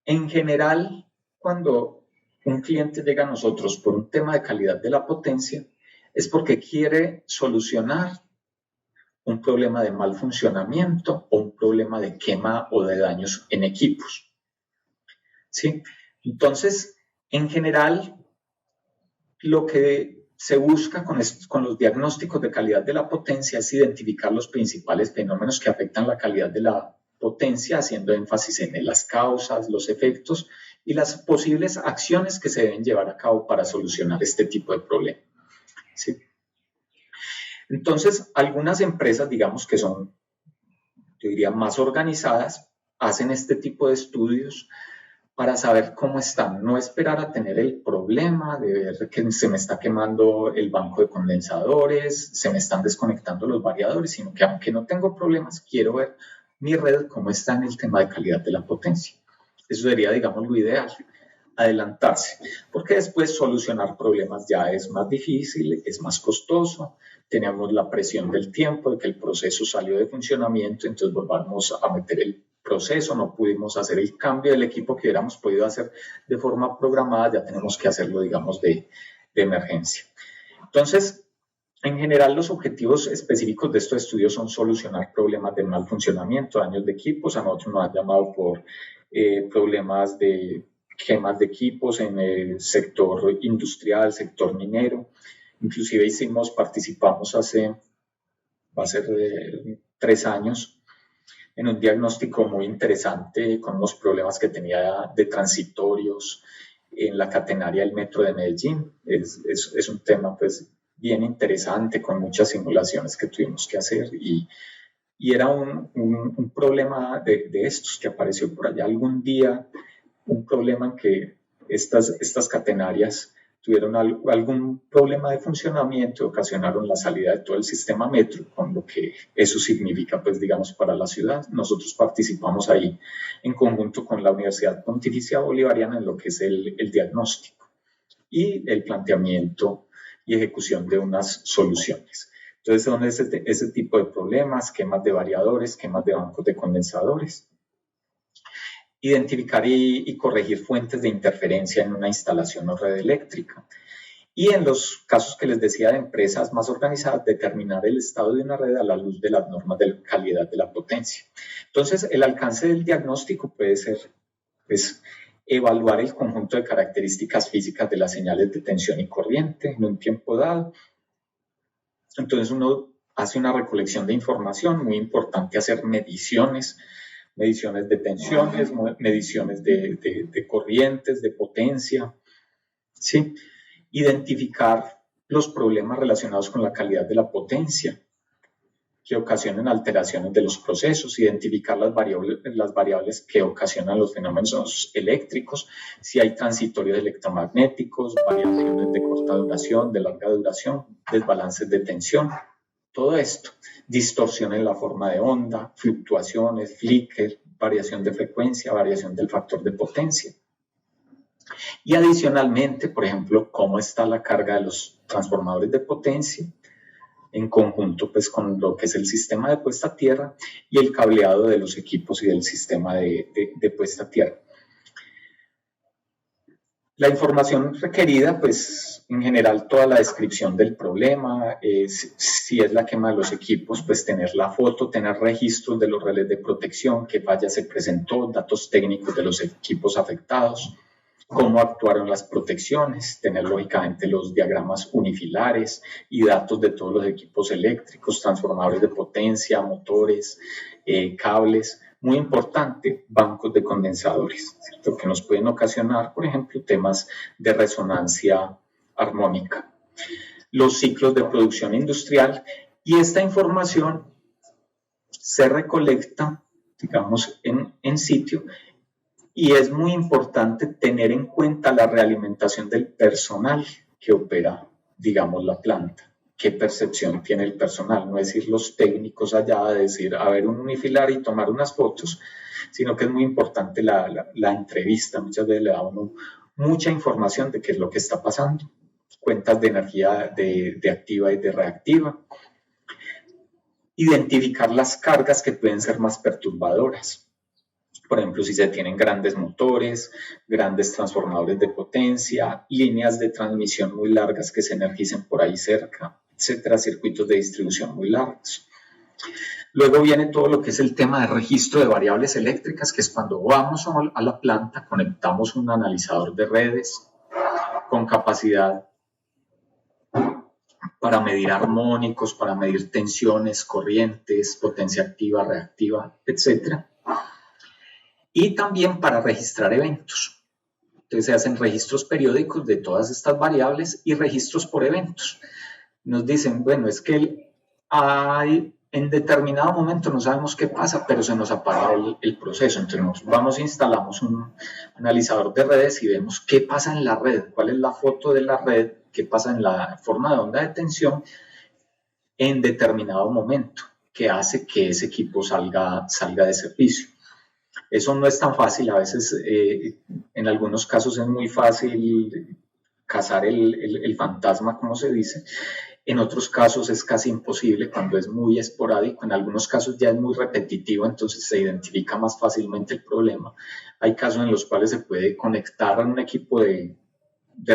En general, cuando un cliente llega a nosotros por un tema de calidad de la potencia, es porque quiere solucionar un problema de mal funcionamiento o un problema de quema o de daños en equipos. ¿Sí? Entonces, en general, lo que se busca con los diagnósticos de calidad de la potencia es identificar los principales fenómenos que afectan la calidad de la potencia, haciendo énfasis en las causas, los efectos y las posibles acciones que se deben llevar a cabo para solucionar este tipo de problema. ¿Sí? Entonces, algunas empresas, digamos que son, yo diría, más organizadas, hacen este tipo de estudios para saber cómo están, no esperar a tener el problema de ver que se me está quemando el banco de condensadores, se me están desconectando los variadores, sino que aunque no tengo problemas, quiero ver mi red cómo está en el tema de calidad de la potencia. Eso sería, digamos, lo ideal, adelantarse, porque después solucionar problemas ya es más difícil, es más costoso, tenemos la presión del tiempo, de que el proceso salió de funcionamiento, entonces volvamos a meter el proceso, no pudimos hacer el cambio del equipo que hubiéramos podido hacer de forma programada, ya tenemos que hacerlo, digamos, de emergencia. Entonces, en general, los objetivos específicos de estos estudios son solucionar problemas de mal funcionamiento, daños de equipos. A nosotros nos han llamado por problemas de quemas de equipos en el sector industrial, sector minero. Inclusive participamos va a ser 3 años, en un diagnóstico muy interesante con unos problemas que tenía de transitorios en la catenaria del metro de Medellín. Es un tema pues bien interesante, con muchas simulaciones que tuvimos que hacer y era un problema de estos que apareció por allá algún día, un problema en que estas catenarias tuvieron algún problema de funcionamiento y ocasionaron la salida de todo el sistema metro, con lo que eso significa, pues digamos, para la ciudad. Nosotros participamos ahí en conjunto con la Universidad Pontificia Bolivariana en lo que es el diagnóstico y el planteamiento y ejecución de unas soluciones. Entonces son ese tipo de problemas, quemas de variadores, quemas de bancos de condensadores. Identificar y corregir fuentes de interferencia en una instalación o red eléctrica. Y en los casos que les decía de empresas más organizadas, determinar el estado de una red a la luz de las normas de calidad de la potencia. Entonces, el alcance del diagnóstico puede ser, pues, evaluar el conjunto de características físicas de las señales de tensión y corriente en un tiempo dado. Entonces, uno hace una recolección de información, muy importante hacer mediciones de tensiones, mediciones de corrientes, de potencia, ¿sí? Identificar los problemas relacionados con la calidad de la potencia que ocasionan alteraciones de los procesos, identificar las variables que ocasionan los fenómenos eléctricos, si hay transitorios electromagnéticos, variaciones de corta duración, de larga duración, desbalances de tensión, todo esto, distorsión en la forma de onda, fluctuaciones, flicker, variación de frecuencia, variación del factor de potencia. Y adicionalmente, por ejemplo, cómo está la carga de los transformadores de potencia en conjunto pues, con lo que es el sistema de puesta a tierra y el cableado de los equipos y del sistema de puesta a tierra. La información requerida, pues en general toda la descripción del problema, si es la quema de los equipos, pues tener la foto, tener registros de los relés de protección, qué falla se presentó, datos técnicos de los equipos afectados, cómo actuaron las protecciones, tener lógicamente los diagramas unifilares y datos de todos los equipos eléctricos, transformadores de potencia, motores, cables. Muy importante, bancos de condensadores, ¿cierto? Que nos pueden ocasionar, por ejemplo, temas de resonancia armónica. Los ciclos de producción industrial y esta información se recolecta, digamos, en sitio y es muy importante tener en cuenta la realimentación del personal que opera, digamos, la planta. ¿Qué percepción tiene el personal? No es ir los técnicos allá a decir, a ver un unifilar y tomar unas fotos, sino que es muy importante la entrevista. Muchas veces le da a uno mucha información de qué es lo que está pasando. Cuentas de energía de activa y de reactiva. Identificar las cargas que pueden ser más perturbadoras. Por ejemplo, si se tienen grandes motores, grandes transformadores de potencia, líneas de transmisión muy largas que se energicen por ahí cerca, etcétera, circuitos de distribución muy largos. Luego viene todo lo que es el tema de registro de variables eléctricas, que es cuando vamos a la planta, conectamos un analizador de redes con capacidad para medir armónicos, para medir tensiones, corrientes, potencia activa, reactiva, etcétera. Y también para registrar eventos. Entonces se hacen registros periódicos de todas estas variables y registros por eventos. Nos dicen, bueno, es que en determinado momento no sabemos qué pasa, pero se nos apaga el proceso. Entonces nos vamos e instalamos un analizador de redes y vemos qué pasa en la red, cuál es la foto de la red, qué pasa en la forma de onda de tensión en determinado momento, que hace que ese equipo salga de servicio. Eso no es tan fácil, a veces en algunos casos es muy fácil cazar el fantasma, como se dice, en otros casos es casi imposible cuando es muy esporádico, en algunos casos ya es muy repetitivo, entonces se identifica más fácilmente el problema. Hay casos en los cuales se puede conectar a un equipo de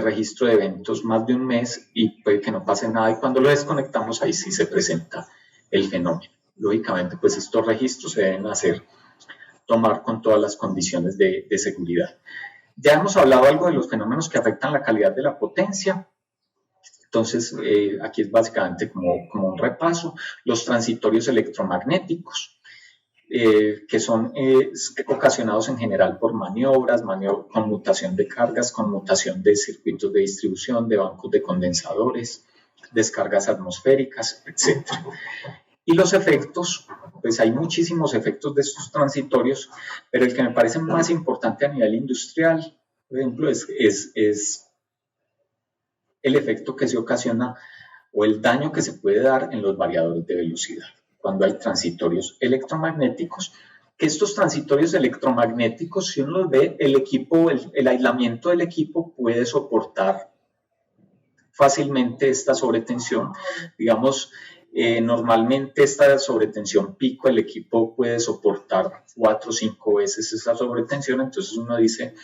registro de eventos más de un mes y puede que no pase nada y cuando lo desconectamos ahí sí se presenta el fenómeno. Lógicamente pues estos registros se deben tomar con todas las condiciones de seguridad. Ya hemos hablado algo de los fenómenos que afectan la calidad de la potencia. Entonces, aquí es básicamente como un repaso. Los transitorios electromagnéticos, que son ocasionados en general por maniobras, conmutación de cargas, conmutación de circuitos de distribución, de bancos de condensadores, descargas atmosféricas, etc. Y los efectos, pues hay muchísimos efectos de estos transitorios, pero el que me parece más importante a nivel industrial, por ejemplo, es el efecto que se ocasiona o el daño que se puede dar en los variadores de velocidad. Cuando hay transitorios electromagnéticos, que estos transitorios electromagnéticos, si uno los ve, el aislamiento del equipo puede soportar fácilmente esta sobretensión. Digamos, normalmente esta sobretensión pico, el equipo puede soportar 4 o 5 veces esa sobretensión, entonces uno dice,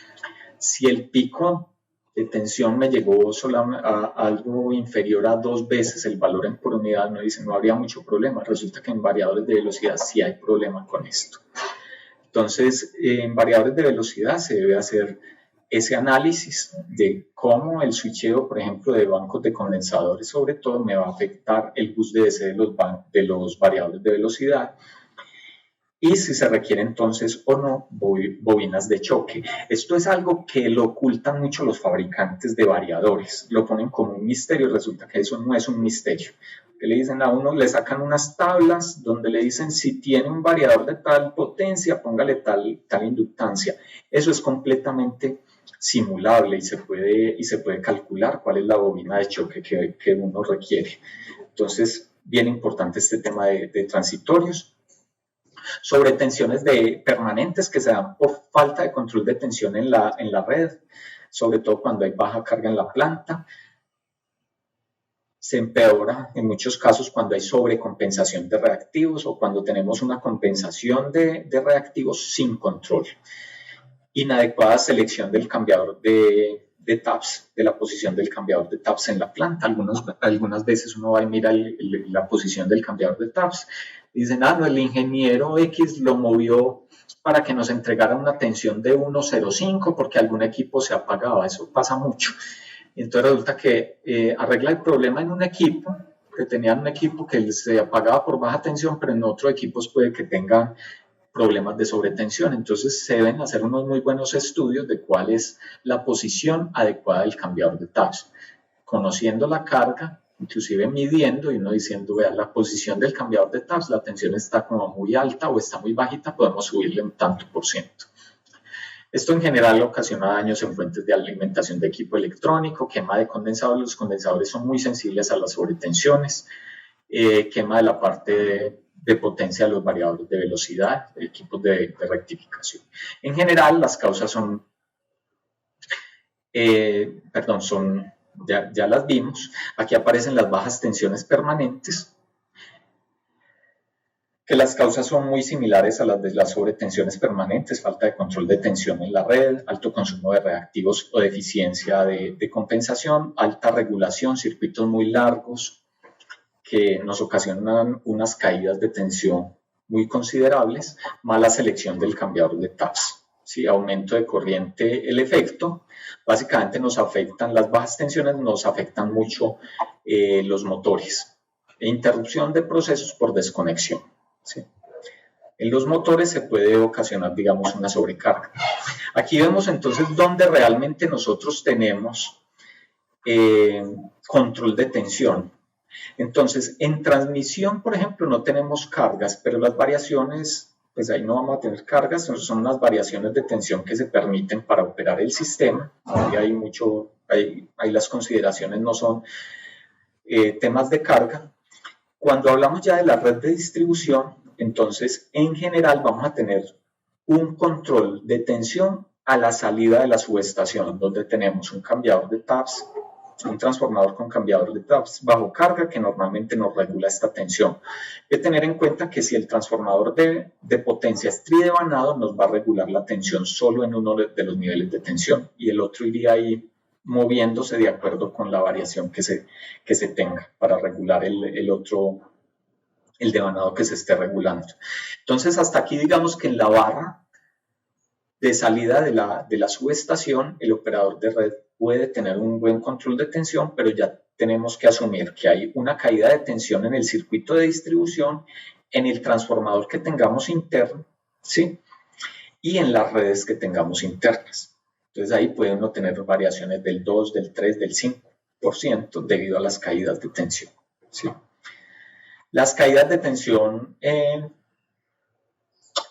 si el pico de tensión me llegó a algo inferior a 2 veces el valor en por unidad, uno dice, no habría mucho problema. Resulta que en variadores de velocidad sí hay problema con esto. Entonces, en variadores de velocidad se debe hacer ese análisis de cómo el switcheo, por ejemplo, de bancos de condensadores, sobre todo, me va a afectar el bus de DC de los variadores de velocidad y si se requiere entonces o no bobinas de choque. Esto es algo que lo ocultan mucho los fabricantes de variadores, lo ponen como un misterio, resulta que eso no es un misterio. Que le dicen a uno, le sacan unas tablas donde le dicen si tiene un variador de tal potencia, póngale tal inductancia. Eso es completamente simulable y se puede calcular cuál es la bobina de choque que uno requiere. Entonces, bien importante este tema de transitorios. Sobretensiones permanentes que se dan por falta de control de tensión en la red, sobre todo cuando hay baja carga en la planta. Se empeora en muchos casos cuando hay sobrecompensación de reactivos o cuando tenemos una compensación de reactivos sin control. Inadecuada selección del cambiador de taps, de la posición del cambiador de taps en la planta. Algunas veces uno va y mira la posición del cambiador de taps. Dicen, no, el ingeniero X lo movió para que nos entregara una tensión de 1.05 porque algún equipo se apagaba. Eso pasa mucho. Entonces resulta que arregla el problema en un equipo, que tenían un equipo que se apagaba por baja tensión, pero en otros equipos puede que tengan problemas de sobretensión. Entonces se deben hacer unos muy buenos estudios de cuál es la posición adecuada del cambiador de taps, conociendo la carga, inclusive midiendo y uno diciendo, vea, la posición del cambiador de taps, la tensión está como muy alta o está muy bajita, podemos subirle un tanto por ciento. Esto en general ocasiona daños en fuentes de alimentación de equipo electrónico, quema de condensadores. Los condensadores son muy sensibles a las sobretensiones, quema de la parte de potencia de los variadores de velocidad, de equipos de rectificación. En general, las causas son, ya las vimos. Aquí aparecen las bajas tensiones permanentes, que las causas son muy similares a las de las sobretensiones permanentes, falta de control de tensión en la red, alto consumo de reactivos o deficiencia de compensación, alta regulación, circuitos muy largos que nos ocasionan unas caídas de tensión muy considerables, mala selección del cambiador de taps, ¿sí? Aumento de corriente, el efecto, básicamente nos afectan las bajas tensiones, nos afectan mucho los motores, interrupción de procesos por desconexión. ¿Sí? En los motores se puede ocasionar, digamos, una sobrecarga. Aquí vemos entonces dónde realmente nosotros tenemos control de tensión. Entonces, en transmisión, por ejemplo, no tenemos cargas, pero las variaciones, pues ahí no vamos a tener cargas, son unas variaciones de tensión que se permiten para operar el sistema. Ahí las consideraciones no son temas de carga. Cuando hablamos ya de la red de distribución, entonces en general vamos a tener un control de tensión a la salida de la subestación, donde tenemos un cambiador de taps, un transformador con cambiador de taps bajo carga que normalmente nos regula esta tensión. Hay que tener en cuenta que si el transformador de potencia es tridevanado, nos va a regular la tensión solo en uno de los niveles de tensión y el otro iría ahí moviéndose de acuerdo con la variación que se tenga para regular el devanado que se esté regulando. Entonces, hasta aquí digamos que en la barra de salida de la subestación, el operador de red puede tener un buen control de tensión, pero ya tenemos que asumir que hay una caída de tensión en el circuito de distribución, en el transformador que tengamos interno, ¿sí? Y en las redes que tengamos internas. Entonces ahí puede uno tener variaciones del 2, del 3, del 5% debido a las caídas de tensión, ¿sí? Las caídas de tensión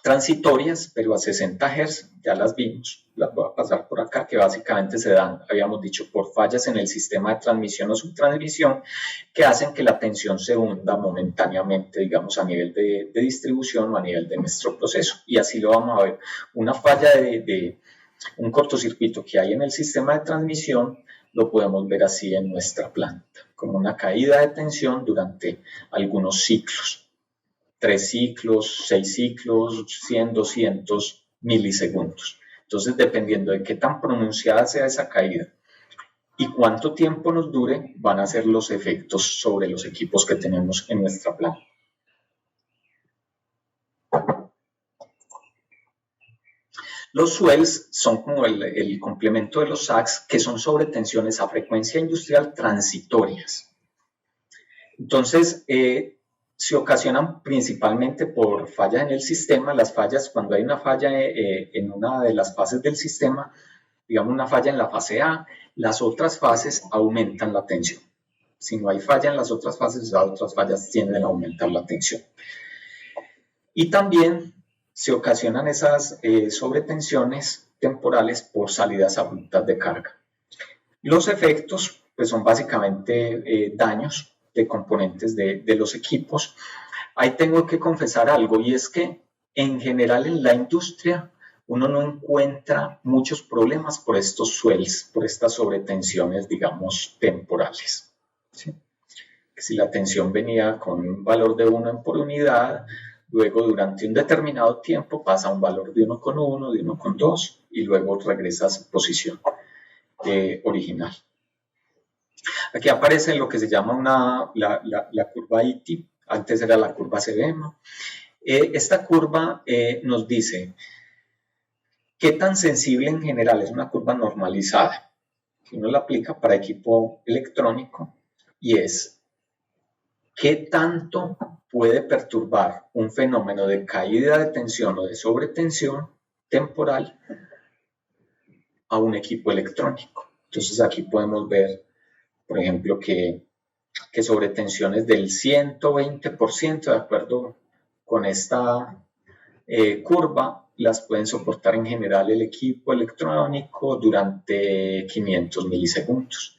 transitorias, pero a 60 Hz, ya las vimos, las voy a pasar por acá, que básicamente se dan, habíamos dicho, por fallas en el sistema de transmisión o subtransmisión que hacen que la tensión se hunda momentáneamente, digamos, a nivel de distribución o a nivel de nuestro proceso. Y así lo vamos a ver. Una falla de un cortocircuito que hay en el sistema de transmisión lo podemos ver así en nuestra planta, como una caída de tensión durante algunos ciclos. 3 ciclos, 6 ciclos, 100, 200 milisegundos. Entonces, dependiendo de qué tan pronunciada sea esa caída y cuánto tiempo nos dure, van a ser los efectos sobre los equipos que tenemos en nuestra planta. Los swells son como el complemento de los sacks, que son sobretensiones a frecuencia industrial transitorias. Entonces, se ocasionan principalmente por fallas en el sistema. Las fallas, cuando hay una falla en una de las fases del sistema, digamos una falla en la fase A, las otras fases aumentan la tensión. Si no hay falla en las otras fases, las otras fallas tienden a aumentar la tensión. Y también se ocasionan esas sobretensiones temporales por salidas abruptas de carga. Los efectos pues, son básicamente daños de componentes de los equipos. Ahí tengo que confesar algo, y es que En general en la industria uno no encuentra muchos problemas por estos swells, por estas sobretensiones, digamos, temporales. ¿Sí? Si la tensión venía con un valor de 1 por unidad, luego durante un determinado tiempo pasa a un valor de 1,1, de 1,2 y luego regresa a su posición original. Aquí aparece lo que se llama la curva ITI, antes era la curva CBM. Esta curva nos dice qué tan sensible en general, es una curva normalizada, que uno la aplica para equipo electrónico, y es qué tanto puede perturbar un fenómeno de caída de tensión o de sobretensión temporal a un equipo electrónico. Entonces aquí podemos ver, por ejemplo, que sobretensiones del 120%, de acuerdo con esta curva, las pueden soportar en general el equipo electrónico durante 500 milisegundos.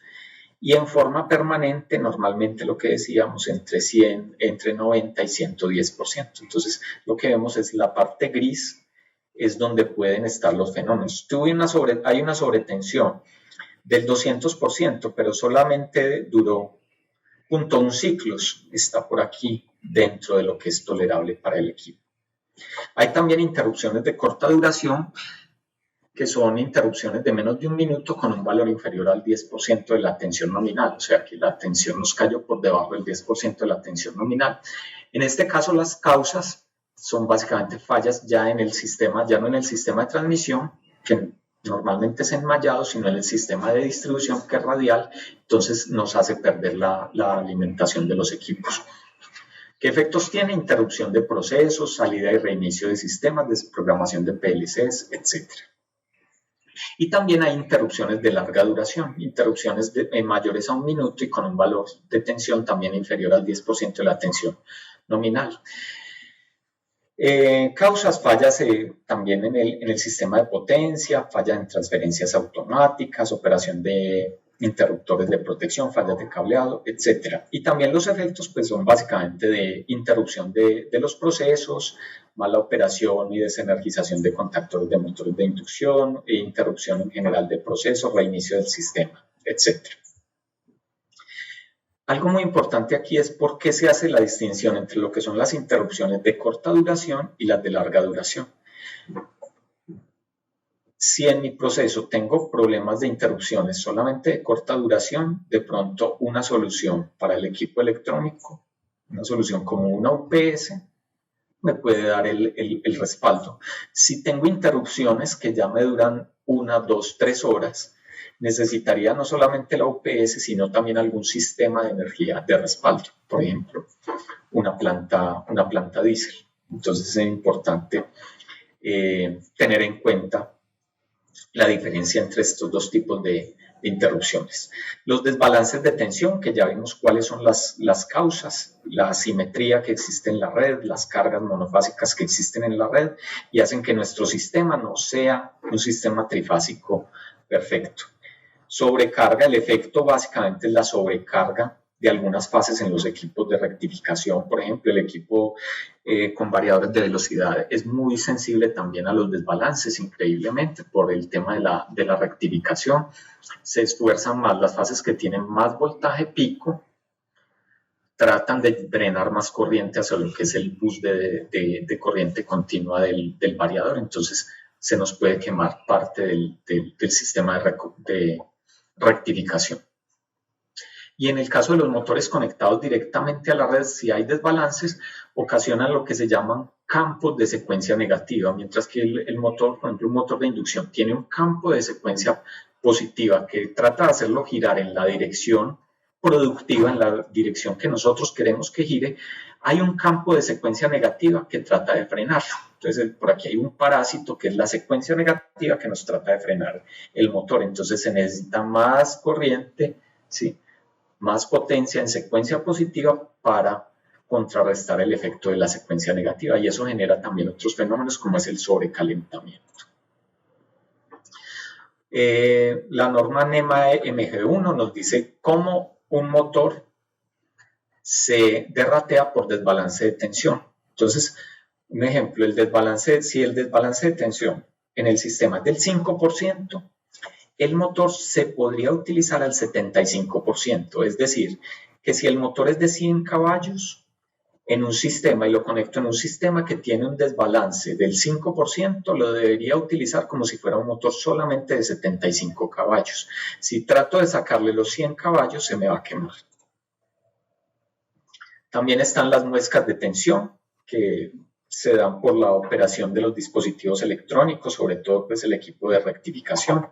Y en forma permanente, normalmente lo que decíamos, entre 90 y 110%. Entonces, lo que vemos es la parte gris, es donde pueden estar los fenómenos. Hay una sobretensión del 200%, pero solamente duró 0.1 ciclos, está por aquí dentro de lo que es tolerable para el equipo. Hay también interrupciones de corta duración, que son interrupciones de menos de 1 minuto con un valor inferior al 10% de la tensión nominal, o sea que la tensión nos cayó por debajo del 10% de la tensión nominal. En este caso, las causas son básicamente fallas ya en el sistema, ya no en el sistema de transmisión, que normalmente es enmallado, sino en el sistema de distribución, que es radial, entonces nos hace perder la alimentación de los equipos. ¿Qué efectos tiene? Interrupción de procesos, salida y reinicio de sistemas, desprogramación de PLCs, etc. Y también hay interrupciones de larga duración, interrupciones mayores a 1 minuto y con un valor de tensión también inferior al 10% de la tensión nominal. Causas fallas también en el sistema de potencia, falla en transferencias automáticas, operación de interruptores de protección, fallas de cableado, etc. Y también los efectos pues, son básicamente de interrupción de los procesos, mala operación y desenergización de contactores de motores de inducción, e interrupción en general de procesos, reinicio del sistema, etc. Algo muy importante aquí es por qué se hace la distinción entre lo que son las interrupciones de corta duración y las de larga duración. Si en mi proceso tengo problemas de interrupciones solamente de corta duración, de pronto una solución para el equipo electrónico, una solución como una UPS, me puede dar el respaldo. Si tengo interrupciones que ya me duran 1, 2, 3 horas, necesitaría no solamente la UPS, sino también algún sistema de energía de respaldo, por ejemplo, una planta diésel. Entonces es importante tener en cuenta la diferencia entre estos dos tipos de interrupciones. Los desbalances de tensión, que ya vimos cuáles son las causas, la asimetría que existe en la red, las cargas monofásicas que existen en la red y hacen que nuestro sistema no sea un sistema trifásico perfecto. Sobrecarga, el efecto básicamente es la sobrecarga de algunas fases en los equipos de rectificación. Por ejemplo, el equipo con variadores de velocidad es muy sensible también a los desbalances, increíblemente, por el tema de la rectificación. Se esfuerzan más las fases que tienen más voltaje pico, tratan de drenar más corriente hacia lo que es el bus de corriente continua del variador. Entonces, se nos puede quemar parte del sistema de rectificación. Y en el caso de los motores conectados directamente a la red, si hay desbalances, ocasionan lo que se llaman campos de secuencia negativa, mientras que el motor, por ejemplo, un motor de inducción, tiene un campo de secuencia positiva que trata de hacerlo girar en la dirección productiva, en la dirección que nosotros queremos que gire. Hay un campo de secuencia negativa que trata de frenarlo. Entonces, por aquí hay un parásito que es la secuencia negativa que nos trata de frenar el motor. Entonces, se necesita más corriente, ¿sí?, más potencia en secuencia positiva para contrarrestar el efecto de la secuencia negativa, y eso genera también otros fenómenos como es el sobrecalentamiento. La norma NEMA MG1 nos dice cómo un motor se derratea por desbalance de tensión. Entonces, Un ejemplo, si el desbalance de tensión en el sistema es del 5%, el motor se podría utilizar al 75%. Es decir, que si el motor es de 100 caballos en un sistema y lo conecto en un sistema que tiene un desbalance del 5%, lo debería utilizar como si fuera un motor solamente de 75 caballos. Si trato de sacarle los 100 caballos, se me va a quemar. También están las muescas de tensión, que se dan por la operación de los dispositivos electrónicos, sobre todo pues el equipo de rectificación.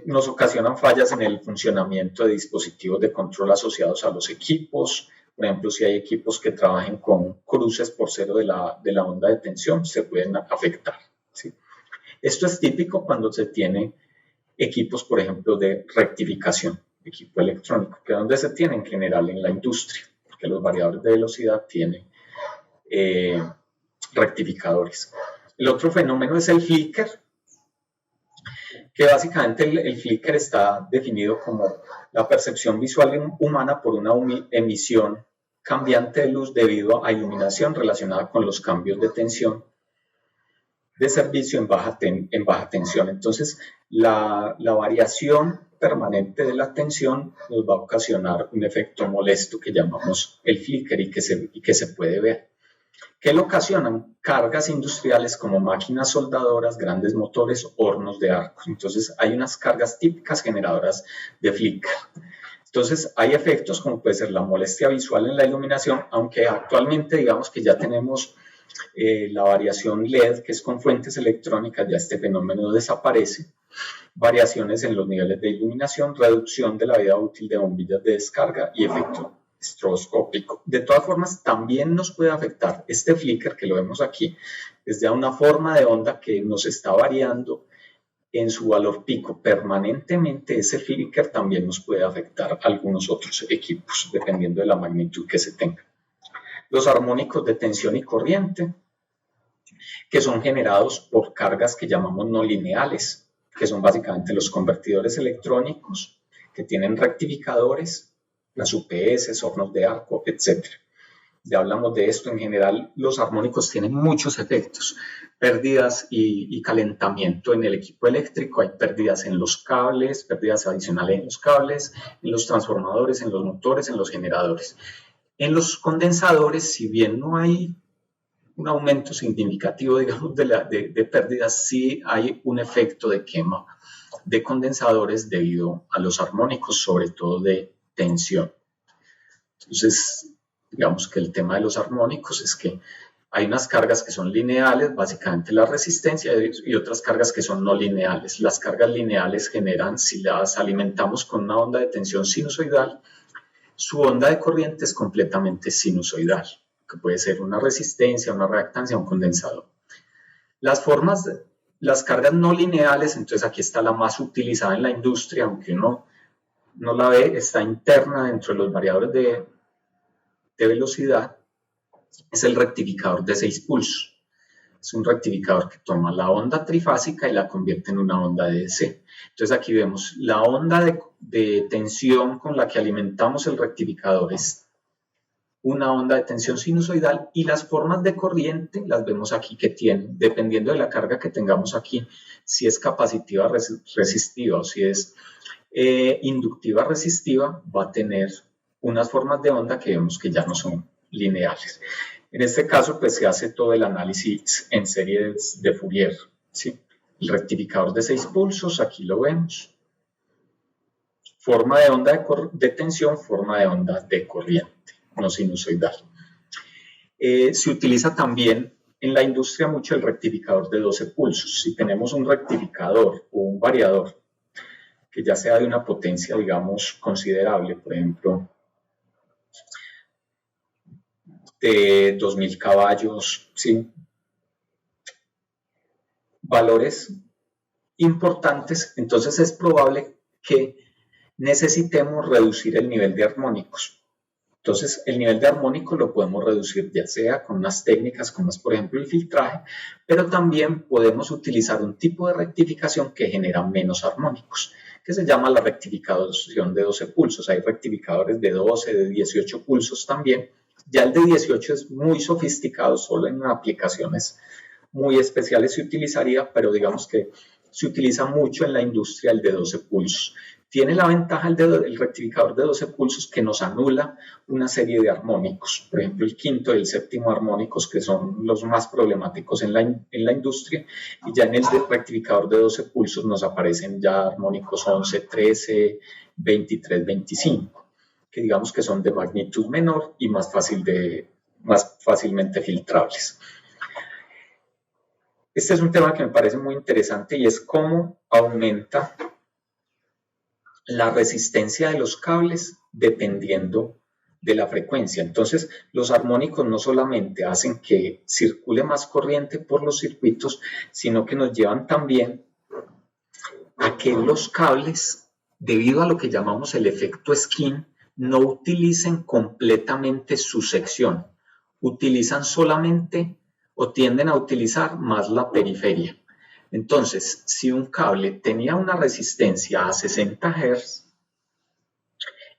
Nos ocasionan fallas en el funcionamiento de dispositivos de control asociados a los equipos. Por ejemplo, si hay equipos que trabajen con cruces por cero de la onda de tensión, se pueden afectar, ¿sí? Esto es típico cuando se tiene equipos, por ejemplo, de rectificación, equipo electrónico, que es donde se tiene en general en la industria, porque los variadores de velocidad tienen rectificadores. El otro fenómeno es el flicker, que básicamente el flicker está definido como la percepción visual humana por una emisión cambiante de luz debido a iluminación relacionada con los cambios de tensión de servicio en baja tensión. Entonces, la variación permanente de la tensión nos va a ocasionar un efecto molesto que llamamos el flicker y que se puede ver. ¿Qué lo ocasionan? Cargas industriales como máquinas soldadoras, grandes motores, hornos de arcos. Entonces, hay unas cargas típicas generadoras de flicker. Entonces, hay efectos como puede ser la molestia visual en la iluminación, aunque actualmente digamos que ya tenemos la variación LED, que es con fuentes electrónicas, ya este fenómeno desaparece. Variaciones en los niveles de iluminación, reducción de la vida útil de bombillas de descarga y efecto estroboscópico. De todas formas, también nos puede afectar este flicker, que lo vemos aquí, desde una forma de onda que nos está variando en su valor pico permanentemente. Ese flicker también nos puede afectar a algunos otros equipos, dependiendo de la magnitud que se tenga. Los armónicos de tensión y corriente, que son generados por cargas que llamamos no lineales, que son básicamente los convertidores electrónicos, que tienen rectificadores, las UPS, hornos de arco, etc. Ya hablamos de esto. En general, los armónicos tienen muchos efectos, pérdidas y calentamiento en el equipo eléctrico. Hay pérdidas en los cables, pérdidas adicionales en los cables, en los transformadores, en los motores, en los generadores. En los condensadores, si bien no hay un aumento significativo, digamos, de pérdidas, sí hay un efecto de quema de condensadores debido a los armónicos, sobre todo de tensión. Entonces, digamos que el tema de los armónicos es que hay unas cargas que son lineales, básicamente la resistencia, y otras cargas que son no lineales. Las cargas lineales generan, si las alimentamos con una onda de tensión sinusoidal, su onda de corriente es completamente sinusoidal, que puede ser una resistencia, una reactancia, un condensador. Las cargas no lineales, entonces aquí está la más utilizada en la industria, aunque uno no la ve, está interna dentro de los variadores de velocidad, es el rectificador de 6 pulsos. Es un rectificador que toma la onda trifásica y la convierte en una onda de DC. Entonces aquí vemos la onda de tensión con la que alimentamos el rectificador es una onda de tensión sinusoidal, y las formas de corriente las vemos aquí que tienen, dependiendo de la carga que tengamos aquí, si es capacitiva resistiva o si es inductiva resistiva, va a tener unas formas de onda que vemos que ya no son lineales. En este caso, pues se hace todo el análisis en serie de Fourier, ¿sí? El rectificador de 6 pulsos, aquí lo vemos. Forma de onda de tensión, forma de onda de corriente, no sinusoidal. Se utiliza también en la industria mucho el rectificador de 12 pulsos. Si tenemos un rectificador o un variador que ya sea de una potencia, digamos, considerable, por ejemplo, de 2000 caballos, ¿sí? Valores importantes, entonces es probable que necesitemos reducir el nivel de armónicos. Entonces, el nivel de armónico lo podemos reducir ya sea con unas técnicas como es, por ejemplo, el filtraje, pero también podemos utilizar un tipo de rectificación que genera menos armónicos, que se llama la rectificación de 12 pulsos. Hay rectificadores de 12, de 18 pulsos también, Ya el de 18 es muy sofisticado, solo en aplicaciones muy especiales se utilizaría, pero digamos que se utiliza mucho en la industria el de 12 pulsos. Tiene la ventaja el rectificador de 12 pulsos que nos anula una serie de armónicos, por ejemplo el quinto y el séptimo armónicos, que son los más problemáticos en la industria, y ya en el rectificador de 12 pulsos nos aparecen ya armónicos 11, 13, 23, 25, que digamos que son de magnitud menor y más fácilmente filtrables. Este es un tema que me parece muy interesante y es cómo aumenta la resistencia de los cables dependiendo de la frecuencia. Entonces, los armónicos no solamente hacen que circule más corriente por los circuitos, sino que nos llevan también a que los cables, debido a lo que llamamos el efecto skin, no utilicen completamente su sección, utilizan solamente o tienden a utilizar más la periferia. Entonces, si un cable tenía una resistencia a 60 Hz,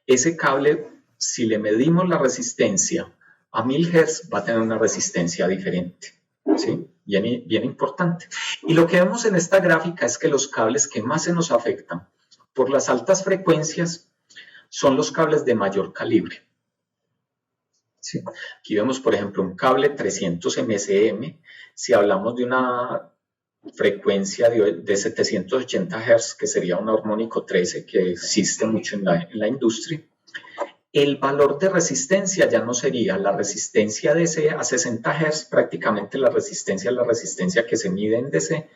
ese cable, si le medimos la resistencia a 1000 Hz, va a tener una resistencia diferente. ¿Sí? Bien importante. Y lo que vemos en esta gráfica es que los cables que más se nos afectan por las altas frecuencias son los cables de mayor calibre. ¿Sí? Aquí vemos, por ejemplo, un cable 300 MSM. Si hablamos de una frecuencia de 780 Hz, que sería un armónico 13, que existe mucho en la industria, el valor de resistencia ya no sería la resistencia DC a 60 Hz, prácticamente la resistencia que se mide en DC,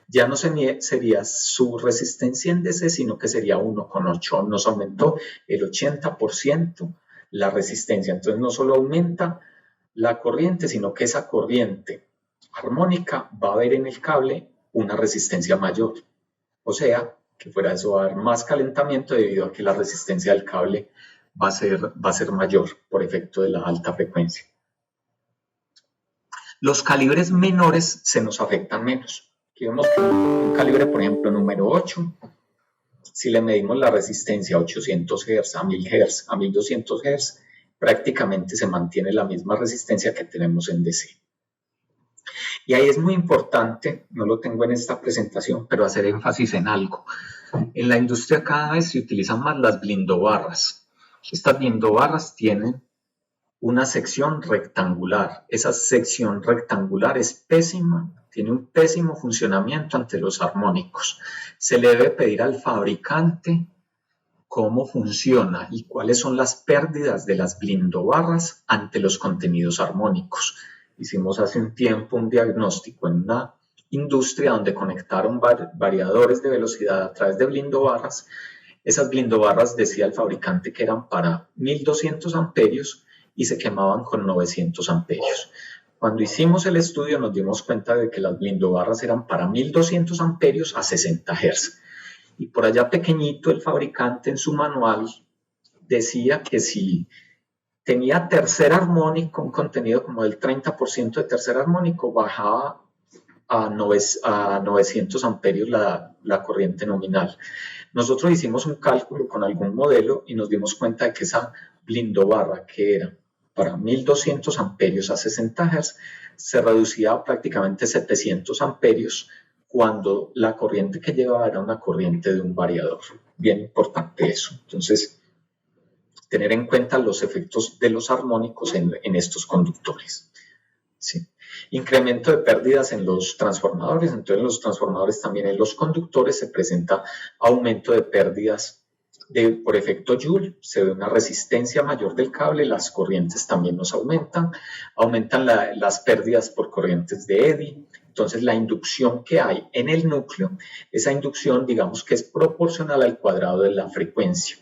ya no sería su resistencia en DC, sino que sería 1,8. Nos aumentó el 80% la resistencia. Entonces no solo aumenta la corriente, sino que esa corriente armónica va a haber en el cable una resistencia mayor. O sea, que fuera eso va a haber más calentamiento debido a que la resistencia del cable va a ser mayor por efecto de la alta frecuencia. Los calibres menores se nos afectan menos. Aquí vemos que un calibre, por ejemplo, número 8, si le medimos la resistencia a 800 Hz, a 1000 Hz, a 1200 Hz, prácticamente se mantiene la misma resistencia que tenemos en DC. Y ahí es muy importante, no lo tengo en esta presentación, pero hacer énfasis en algo. En la industria cada vez se utilizan más las blindobarras. Estas blindobarras tienen una sección rectangular. Esa sección rectangular es pésima, tiene un pésimo funcionamiento ante los armónicos. Se le debe pedir al fabricante cómo funciona y cuáles son las pérdidas de las blindobarras ante los contenidos armónicos. Hicimos hace un tiempo un diagnóstico en una industria donde conectaron variadores de velocidad a través de blindobarras. Esas blindobarras decía el fabricante que eran para 1200 amperios y se quemaban con 900 amperios. Cuando hicimos el estudio nos dimos cuenta de que las blindobarras eran para 1200 amperios a 60 Hz. Y por allá pequeñito el fabricante en su manual decía que si tenía tercer armónico, un contenido como del 30% de tercer armónico, bajaba a 900 amperios la corriente nominal. Nosotros hicimos un cálculo con algún modelo y nos dimos cuenta de que esa blindobarra, que era para 1200 amperios a 60 Hz, se reducía a prácticamente 700 amperios cuando la corriente que llevaba era una corriente de un variador. Bien importante eso. Entonces, tener en cuenta los efectos de los armónicos en estos conductores. Sí. Incremento de pérdidas en los transformadores. Entonces, en los transformadores también en los conductores se presenta aumento de pérdidas por efecto Joule. Se ve una resistencia mayor del cable, las corrientes también nos aumentan las pérdidas por corrientes de eddy. Entonces, la inducción que hay en el núcleo, esa inducción digamos que es proporcional al cuadrado de la frecuencia.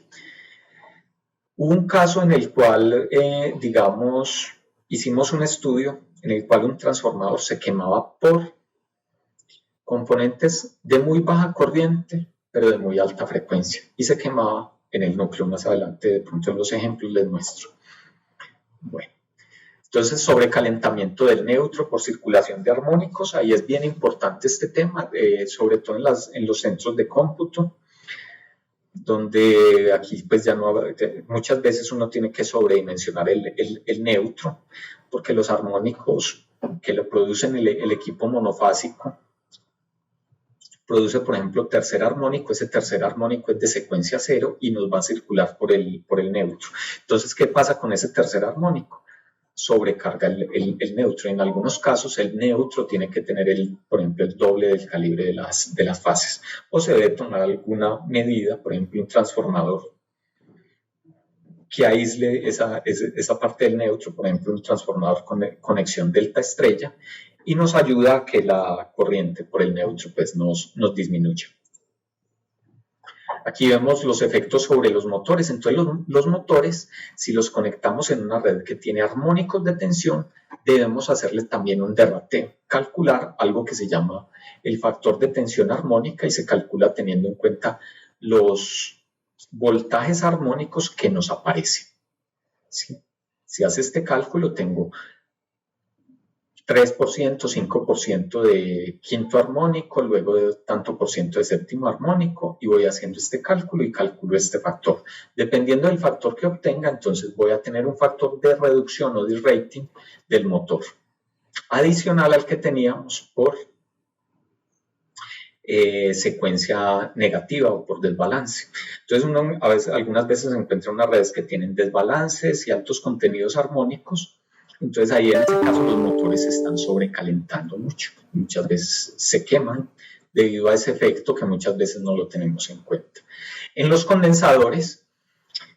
Hubo un caso en el cual, hicimos un estudio en el cual un transformador se quemaba por componentes de muy baja corriente, pero de muy alta frecuencia, y se quemaba en el núcleo. Más adelante, de pronto en los ejemplos les muestro. Bueno, entonces sobrecalentamiento del neutro por circulación de armónicos, ahí es bien importante este tema, sobre todo en los centros de cómputo. donde aquí pues ya no, muchas veces uno tiene que sobredimensionar el neutro, porque los armónicos que lo producen el equipo monofásico produce, por ejemplo, tercer armónico. Ese tercer armónico es de secuencia 0 y nos va a circular por el neutro. Entonces, ¿qué pasa con ese tercer armónico? Sobrecarga el neutro. En algunos casos, el neutro tiene que tener, por ejemplo, el doble del calibre de las fases. O se debe tomar alguna medida, por ejemplo, un transformador que aísle esa parte del neutro, por ejemplo, un transformador con conexión delta estrella, y nos ayuda a que la corriente por el neutro pues, nos disminuya. Aquí vemos los efectos sobre los motores. Entonces, los motores, si los conectamos en una red que tiene armónicos de tensión, debemos hacerle también un derrateo, calcular algo que se llama el factor de tensión armónica, y se calcula teniendo en cuenta los voltajes armónicos que nos aparecen. ¿Sí? Si hace este cálculo, tengo 3%, 5% de quinto armónico, luego de tanto por ciento de séptimo armónico, y voy haciendo este cálculo y calculo este factor. Dependiendo del factor que obtenga, entonces voy a tener un factor de reducción o de rating del motor, adicional al que teníamos por secuencia negativa o por desbalance. Entonces uno algunas veces encuentra unas redes que tienen desbalances y altos contenidos armónicos. Entonces ahí en este caso los motores se están sobrecalentando mucho. Muchas veces se queman debido a ese efecto que muchas veces no lo tenemos en cuenta. En los condensadores,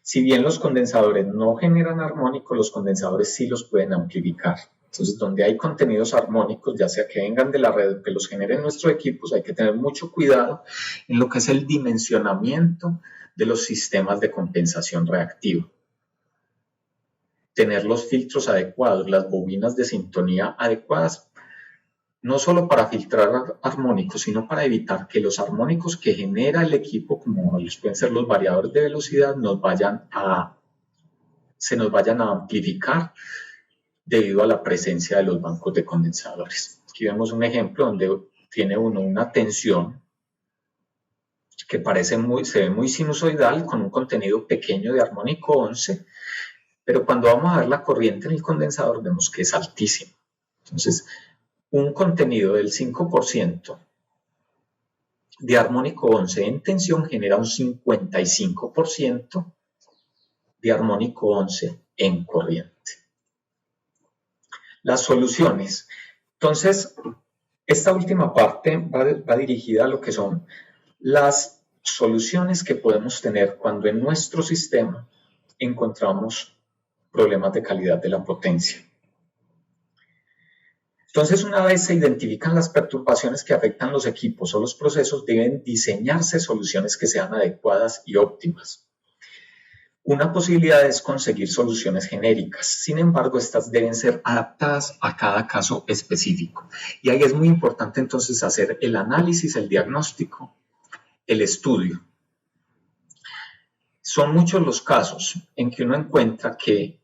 si bien los condensadores no generan armónicos, los condensadores sí los pueden amplificar. Entonces, donde hay contenidos armónicos, ya sea que vengan de la red o que los generen nuestros equipos, hay que tener mucho cuidado en lo que es el dimensionamiento de los sistemas de compensación reactiva. Tener los filtros adecuados, las bobinas de sintonía adecuadas, no solo para filtrar armónicos, sino para evitar que los armónicos que genera el equipo, como pueden ser los variadores de velocidad, se nos vayan a amplificar debido a la presencia de los bancos de condensadores. Aquí vemos un ejemplo donde tiene uno una tensión que se ve muy sinusoidal con un contenido pequeño de armónico 11, pero cuando vamos a ver la corriente en el condensador vemos que es altísima. Entonces, un contenido del 5% de armónico 11 en tensión genera un 55% de armónico 11 en corriente. Las soluciones. Entonces, esta última parte va dirigida a lo que son las soluciones que podemos tener cuando en nuestro sistema encontramos problemas de calidad de la potencia. Entonces, una vez se identifican las perturbaciones que afectan los equipos o los procesos, deben diseñarse soluciones que sean adecuadas y óptimas. Una posibilidad es conseguir soluciones genéricas. Sin embargo, estas deben ser adaptadas a cada caso específico. Y ahí es muy importante entonces hacer el análisis, el diagnóstico, el estudio. Son muchos los casos en que uno encuentra que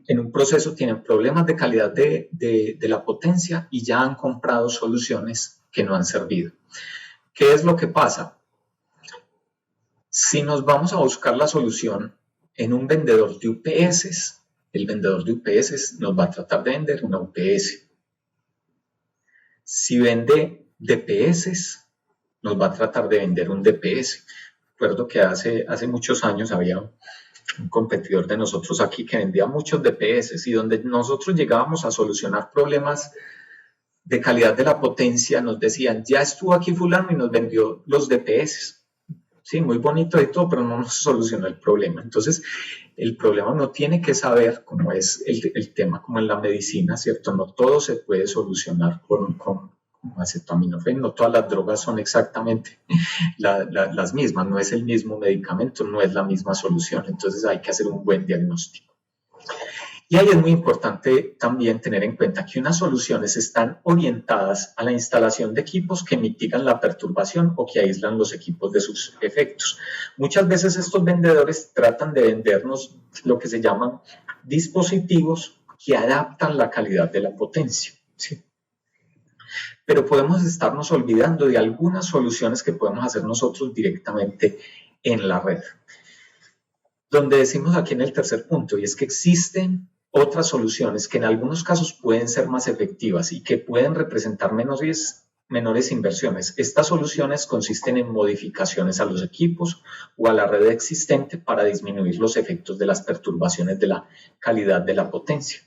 en un proceso tienen problemas de calidad de la potencia y ya han comprado soluciones que no han servido. ¿Qué es lo que pasa? Si nos vamos a buscar la solución en un vendedor de UPS, el vendedor de UPS nos va a tratar de vender una UPS. Si vende DPS, nos va a tratar de vender un DPS. Recuerdo que hace muchos años había un competidor de nosotros aquí que vendía muchos DPS y donde nosotros llegábamos a solucionar problemas de calidad de la potencia, nos decían, ya estuvo aquí fulano y nos vendió los DPS. Sí, muy bonito y todo, pero no nos solucionó el problema. Entonces, el problema no tiene que saber cómo es el tema, como en la medicina, ¿cierto? No todo se puede solucionar con acetaminofén, no todas las drogas son exactamente las mismas, no es el mismo medicamento, no es la misma solución. Entonces, hay que hacer un buen diagnóstico. Y ahí es muy importante también tener en cuenta que unas soluciones están orientadas a la instalación de equipos que mitigan la perturbación o que aíslan los equipos de sus efectos. Muchas veces estos vendedores tratan de vendernos lo que se llaman dispositivos que adaptan la calidad de la potencia, ¿sí? pero podemos estarnos olvidando de algunas soluciones que podemos hacer nosotros directamente en la red. Donde decimos aquí en el tercer punto, y es que existen otras soluciones que en algunos casos pueden ser más efectivas y que pueden representar menores inversiones. Estas soluciones consisten en modificaciones a los equipos o a la red existente para disminuir los efectos de las perturbaciones de la calidad de la potencia.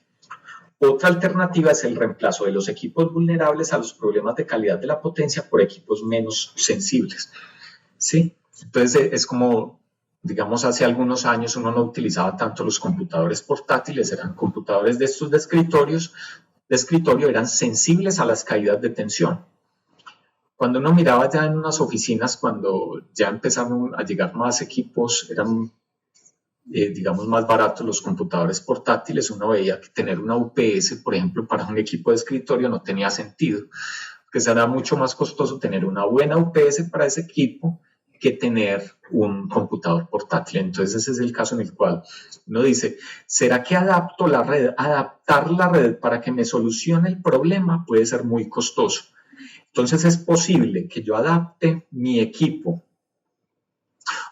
Otra alternativa es el reemplazo de los equipos vulnerables a los problemas de calidad de la potencia por equipos menos sensibles. ¿Sí? Entonces es como, digamos, hace algunos años uno no utilizaba tanto los computadores portátiles, eran computadores de estos de escritorio, eran sensibles a las caídas de tensión. Cuando uno miraba ya en unas oficinas, cuando ya empezaron a llegar más equipos, eran, digamos, más baratos los computadores portátiles, uno veía que tener una UPS, por ejemplo, para un equipo de escritorio no tenía sentido, porque será mucho más costoso tener una buena UPS para ese equipo que tener un computador portátil. Entonces ese es el caso en el cual uno dice, ¿será que adapto la red? Adaptar la red para que me solucione el problema puede ser muy costoso. Entonces es posible que yo adapte mi equipo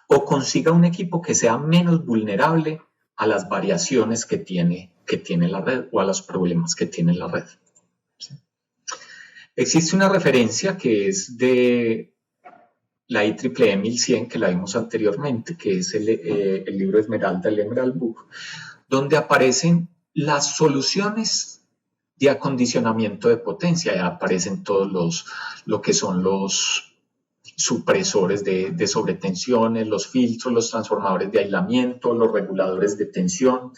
o consiga un equipo que sea menos vulnerable a las variaciones que tiene la red o a los problemas que tiene la red. ¿Sí? Existe una referencia que es de la IEEE 1100, que la vimos anteriormente, que es el libro Esmeralda, el Emerald Book, donde aparecen las soluciones de acondicionamiento de potencia. Ya aparecen todos lo que son los supresores de sobretensiones, los filtros, los transformadores de aislamiento, los reguladores de tensión,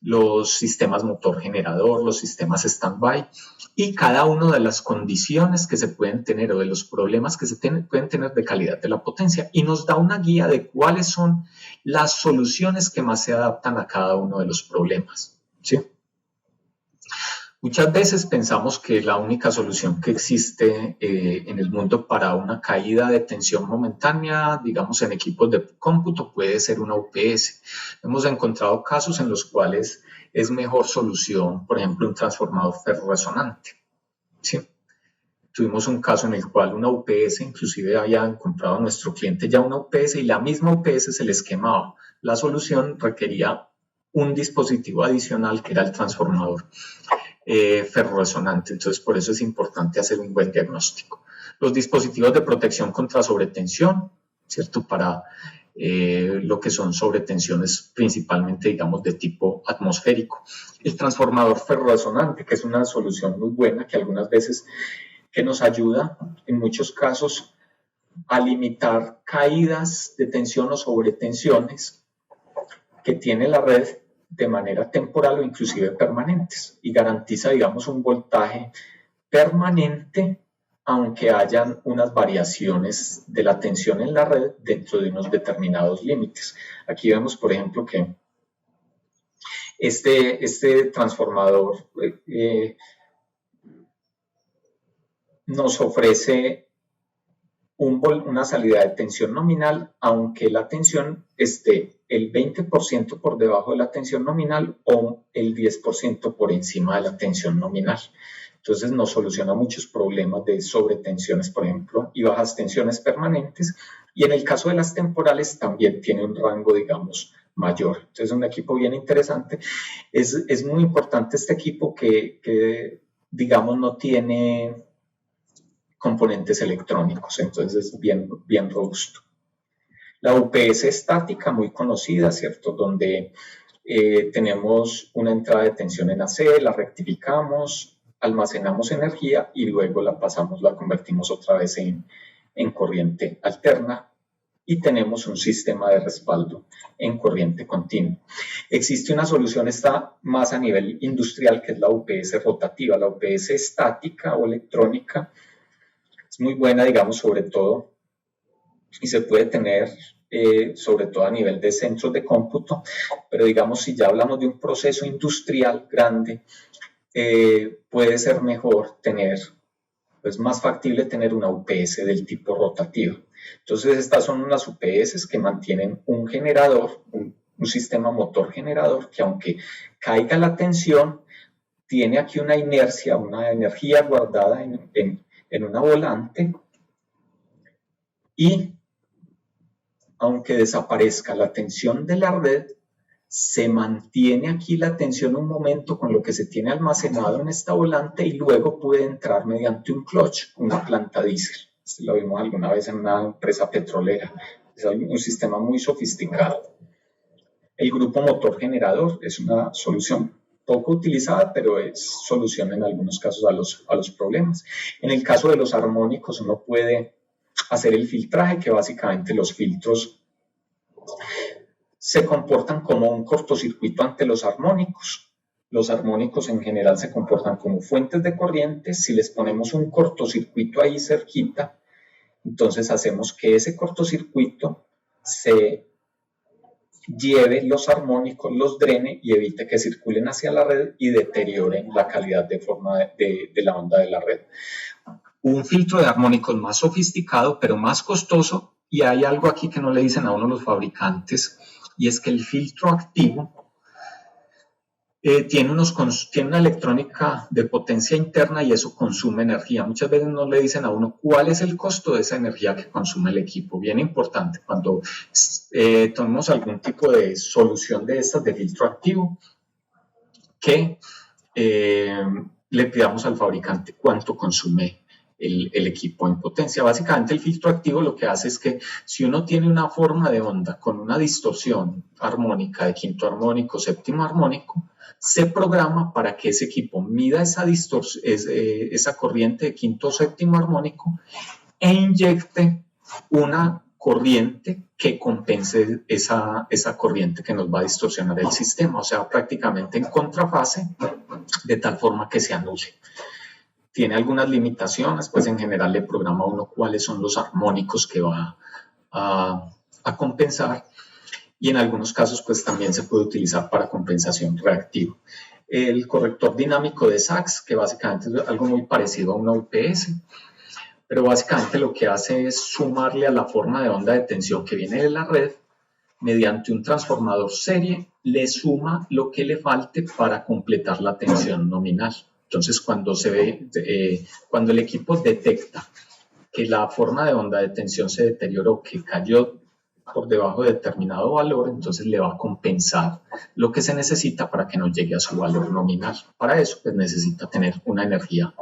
los sistemas motor generador, los sistemas stand-by y cada una de las condiciones que se pueden tener o de los problemas que se pueden tener de calidad de la potencia, y nos da una guía de cuáles son las soluciones que más se adaptan a cada uno de los problemas. ¿Sí? Muchas veces pensamos que la única solución que existe en el mundo para una caída de tensión momentánea, digamos en equipos de cómputo, puede ser una UPS. Hemos encontrado casos en los cuales es mejor solución, por ejemplo, un transformador ferrorresonante. ¿Sí? Tuvimos un caso en el cual una UPS, inclusive había encontrado nuestro cliente ya una UPS y la misma UPS se les quemaba. La solución requería un dispositivo adicional que era el transformador ferrorresonante. Entonces, por eso es importante hacer un buen diagnóstico. Los dispositivos de protección contra sobretensión, ¿cierto? Para lo que son sobretensiones principalmente, digamos, de tipo atmosférico. El transformador ferrorresonante, que es una solución muy buena, que algunas veces que nos ayuda, en muchos casos, a limitar caídas de tensión o sobretensiones que tiene la red de manera temporal o inclusive permanentes, y garantiza, digamos, un voltaje permanente aunque hayan unas variaciones de la tensión en la red dentro de unos determinados límites. Aquí vemos, por ejemplo, que este transformador nos ofrece una salida de tensión nominal, aunque la tensión esté el 20% por debajo de la tensión nominal o el 10% por encima de la tensión nominal. Entonces nos soluciona muchos problemas de sobretensiones, por ejemplo, y bajas tensiones permanentes. Y en el caso de las temporales también tiene un rango, digamos, mayor. Entonces es un equipo bien interesante. Es muy importante este equipo que digamos, no tiene componentes electrónicos, entonces es bien robusto. La UPS estática, muy conocida, ¿cierto? Donde tenemos una entrada de tensión en AC, la rectificamos, almacenamos energía y luego la convertimos otra vez en corriente alterna y tenemos un sistema de respaldo en corriente continua. Existe una solución, está más a nivel industrial, que es la UPS rotativa. La UPS estática o electrónica es muy buena, digamos, sobre todo, y se puede tener sobre todo a nivel de centros de cómputo, pero digamos, si ya hablamos de un proceso industrial grande, puede ser mejor es más factible tener una UPS del tipo rotativo. Entonces, estas son unas UPS que mantienen un generador, un sistema motor generador, que aunque caiga la tensión, tiene aquí una inercia, una energía guardada en una volante, y aunque desaparezca la tensión de la red, se mantiene aquí la tensión un momento con lo que se tiene almacenado en esta volante y luego puede entrar mediante un clutch, una planta diésel. Lo vimos alguna vez en una empresa petrolera. Es un sistema muy sofisticado. El grupo motor generador es una solución poco utilizada, pero es solución en algunos casos a los problemas. En el caso de los armónicos, uno puede hacer el filtraje, que básicamente los filtros se comportan como un cortocircuito ante los armónicos. Los armónicos en general se comportan como fuentes de corriente. Si les ponemos un cortocircuito ahí cerquita, entonces hacemos que ese cortocircuito se lleve los armónicos, los drene y evite que circulen hacia la red y deterioren la calidad de forma de la onda de la red. Un filtro de armónicos más sofisticado, pero más costoso, y hay algo aquí que no le dicen a uno los fabricantes, y es que el filtro activo tiene una electrónica de potencia interna y eso consume energía. Muchas veces no le dicen a uno cuál es el costo de esa energía que consume el equipo. Bien importante, cuando tomemos algún tipo de solución de estas de filtro activo, que le pidamos al fabricante cuánto consume el equipo en potencia. Básicamente el filtro activo lo que hace es que si uno tiene una forma de onda con una distorsión armónica de quinto armónico, séptimo armónico, se programa para que ese equipo mida esa corriente de quinto o séptimo armónico e inyecte una corriente que compense esa corriente que nos va a distorsionar el sistema, o sea, prácticamente en contrafase, de tal forma que se anule. Tiene algunas limitaciones, pues en general le programa a uno cuáles son los armónicos que va a compensar, y en algunos casos pues también se puede utilizar para compensación reactiva. El corrector dinámico de Sachs, que básicamente es algo muy parecido a una UPS, pero básicamente lo que hace es sumarle a la forma de onda de tensión que viene de la red, mediante un transformador serie, le suma lo que le falte para completar la tensión nominal. Entonces, cuando el equipo detecta que la forma de onda de tensión se deterioró, que cayó por debajo de determinado valor, entonces le va a compensar lo que se necesita para que no llegue a su valor nominal. Para eso, pues necesita tener una energía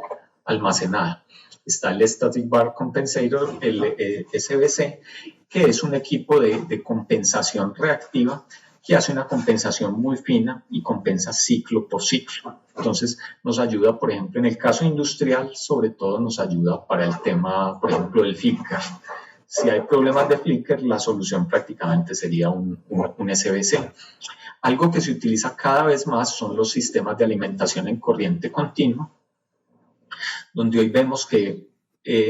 almacenada. Está el Static Bar Compensator, el SBC, que es un equipo de compensación reactiva que hace una compensación muy fina y compensa ciclo por ciclo. Entonces nos ayuda, por ejemplo, en el caso industrial, sobre todo nos ayuda para el tema, por ejemplo, del flicker. Si hay problemas de flicker, la solución prácticamente sería un SBC. Algo que se utiliza cada vez más son los sistemas de alimentación en corriente continua, donde hoy vemos que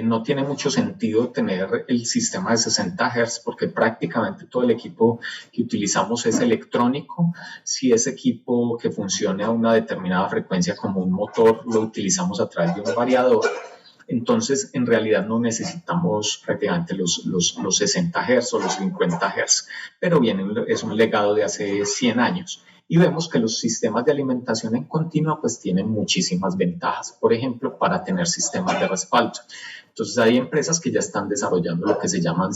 no tiene mucho sentido tener el sistema de 60 Hz porque prácticamente todo el equipo que utilizamos es electrónico. Si ese equipo que funcione a una determinada frecuencia como un motor lo utilizamos a través de un variador, entonces en realidad no necesitamos prácticamente los 60 Hz o los 50 Hz, pero bien, es un legado de hace 100 años. Y vemos que los sistemas de alimentación en continua pues tienen muchísimas ventajas, por ejemplo, para tener sistemas de respaldo. Entonces hay empresas que ya están desarrollando lo que se llaman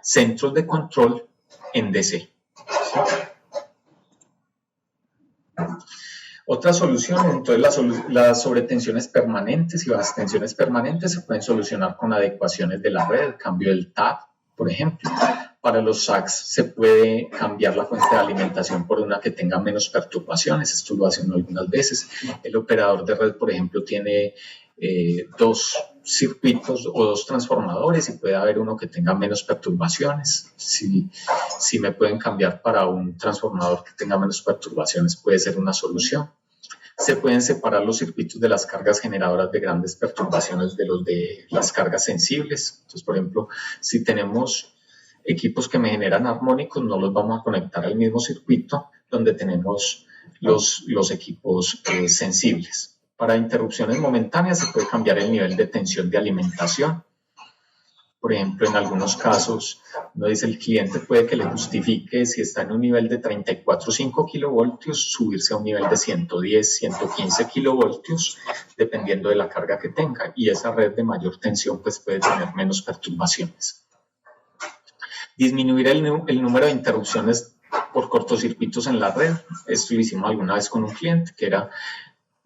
centros de control en DC. Otra solución, entonces las sobretensiones permanentes y bajas tensiones permanentes se pueden solucionar con adecuaciones de la red, cambio del TAP, por ejemplo. Para los SACs se puede cambiar la fuente de alimentación por una que tenga menos perturbaciones. Esto lo hacen algunas veces. El operador de red, por ejemplo, tiene dos circuitos o dos transformadores y puede haber uno que tenga menos perturbaciones. Si me pueden cambiar para un transformador que tenga menos perturbaciones, puede ser una solución. Se pueden separar los circuitos de las cargas generadoras de grandes perturbaciones de los de las cargas sensibles. Entonces, por ejemplo, si tenemos equipos que me generan armónicos, no los vamos a conectar al mismo circuito donde tenemos los equipos sensibles. Para interrupciones momentáneas se puede cambiar el nivel de tensión de alimentación. Por ejemplo, en algunos casos, uno dice el cliente puede que le justifique si está en un nivel de 34,5 kilovoltios, subirse a un nivel de 110, 115 kilovoltios, dependiendo de la carga que tenga. Y esa red de mayor tensión pues, puede tener menos perturbaciones. Disminuir el número de interrupciones por cortocircuitos en la red. Esto lo hicimos alguna vez con un cliente, que era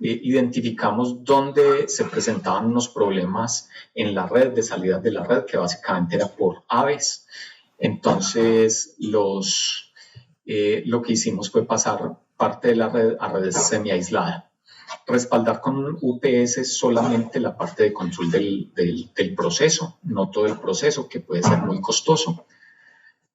identificamos dónde se presentaban unos problemas en la red, de salida de la red, que básicamente era por aves. Entonces, lo que hicimos fue pasar parte de la red a red semi-aislada. Respaldar con un UPS solamente la parte de control del proceso, no todo el proceso, que puede ser muy costoso.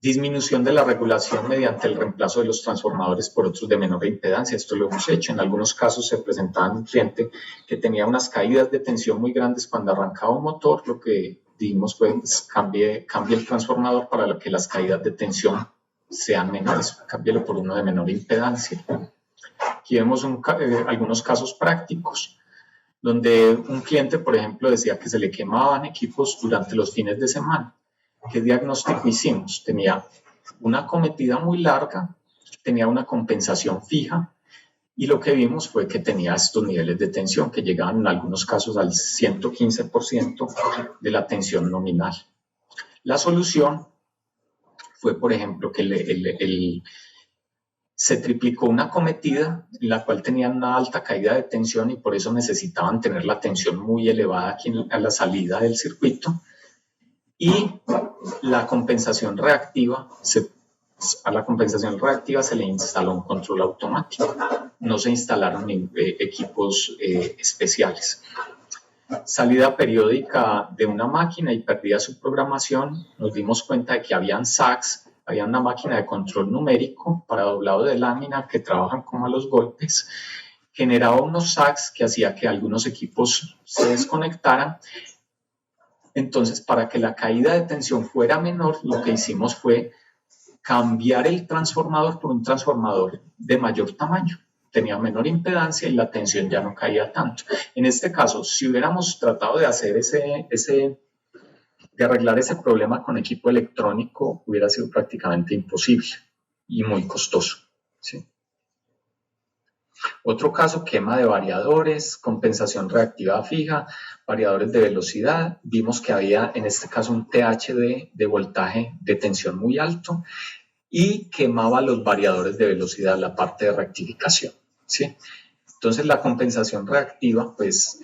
Disminución de la regulación mediante el reemplazo de los transformadores por otros de menor impedancia. Esto lo hemos hecho. En algunos casos se presentaba un cliente que tenía unas caídas de tensión muy grandes cuando arrancaba un motor. Lo que dijimos fue pues, cambie el transformador para que las caídas de tensión sean menores. Cámbielo por uno de menor impedancia. Aquí vemos algunos casos prácticos donde un cliente, por ejemplo, decía que se le quemaban equipos durante los fines de semana. ¿Qué diagnóstico hicimos? Tenía una acometida muy larga, tenía una compensación fija y lo que vimos fue que tenía estos niveles de tensión que llegaban en algunos casos al 115% de la tensión nominal. La solución fue, por ejemplo, que se triplicó una acometida en la cual tenían una alta caída de tensión y por eso necesitaban tener la tensión muy elevada aquí a la salida del circuito. Y la compensación reactiva, a la compensación reactiva se le instaló un control automático. No se instalaron equipos especiales. Salida periódica de una máquina y perdía su programación. Nos dimos cuenta de que habían SACs, había una máquina de control numérico para doblado de lámina que trabajan como a los golpes. Generaba unos SACs que hacía que algunos equipos se desconectaran. Entonces, para que la caída de tensión fuera menor, lo que hicimos fue cambiar el transformador por un transformador de mayor tamaño. Tenía menor impedancia y la tensión ya no caía tanto. En este caso, si hubiéramos tratado de hacer de arreglar ese problema con equipo electrónico, hubiera sido prácticamente imposible y muy costoso, ¿sí? Otro caso, quema de variadores, compensación reactiva fija, variadores de velocidad. Vimos que había en este caso un THD de voltaje de tensión muy alto y quemaba los variadores de velocidad, la parte de rectificación, ¿sí? Entonces la compensación reactiva, pues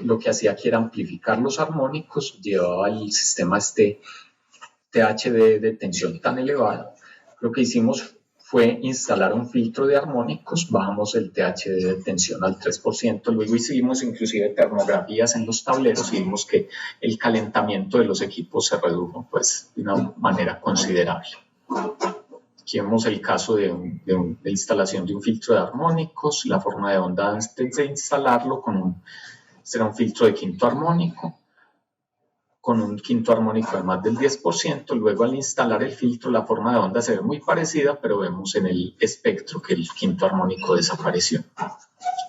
lo que hacía que era amplificar los armónicos, llevaba el sistema THD de tensión tan elevado. Lo que hicimos fue instalar un filtro de armónicos, bajamos el THD de tensión al 3%, luego hicimos inclusive termografías en los tableros y vimos que el calentamiento de los equipos se redujo pues, de una manera considerable. Aquí vemos el caso de instalación de un filtro de armónicos, la forma de onda antes de instalarlo, será un filtro de quinto armónico, con un quinto armónico de más del 10%, luego al instalar el filtro la forma de onda se ve muy parecida, pero vemos en el espectro que el quinto armónico desapareció.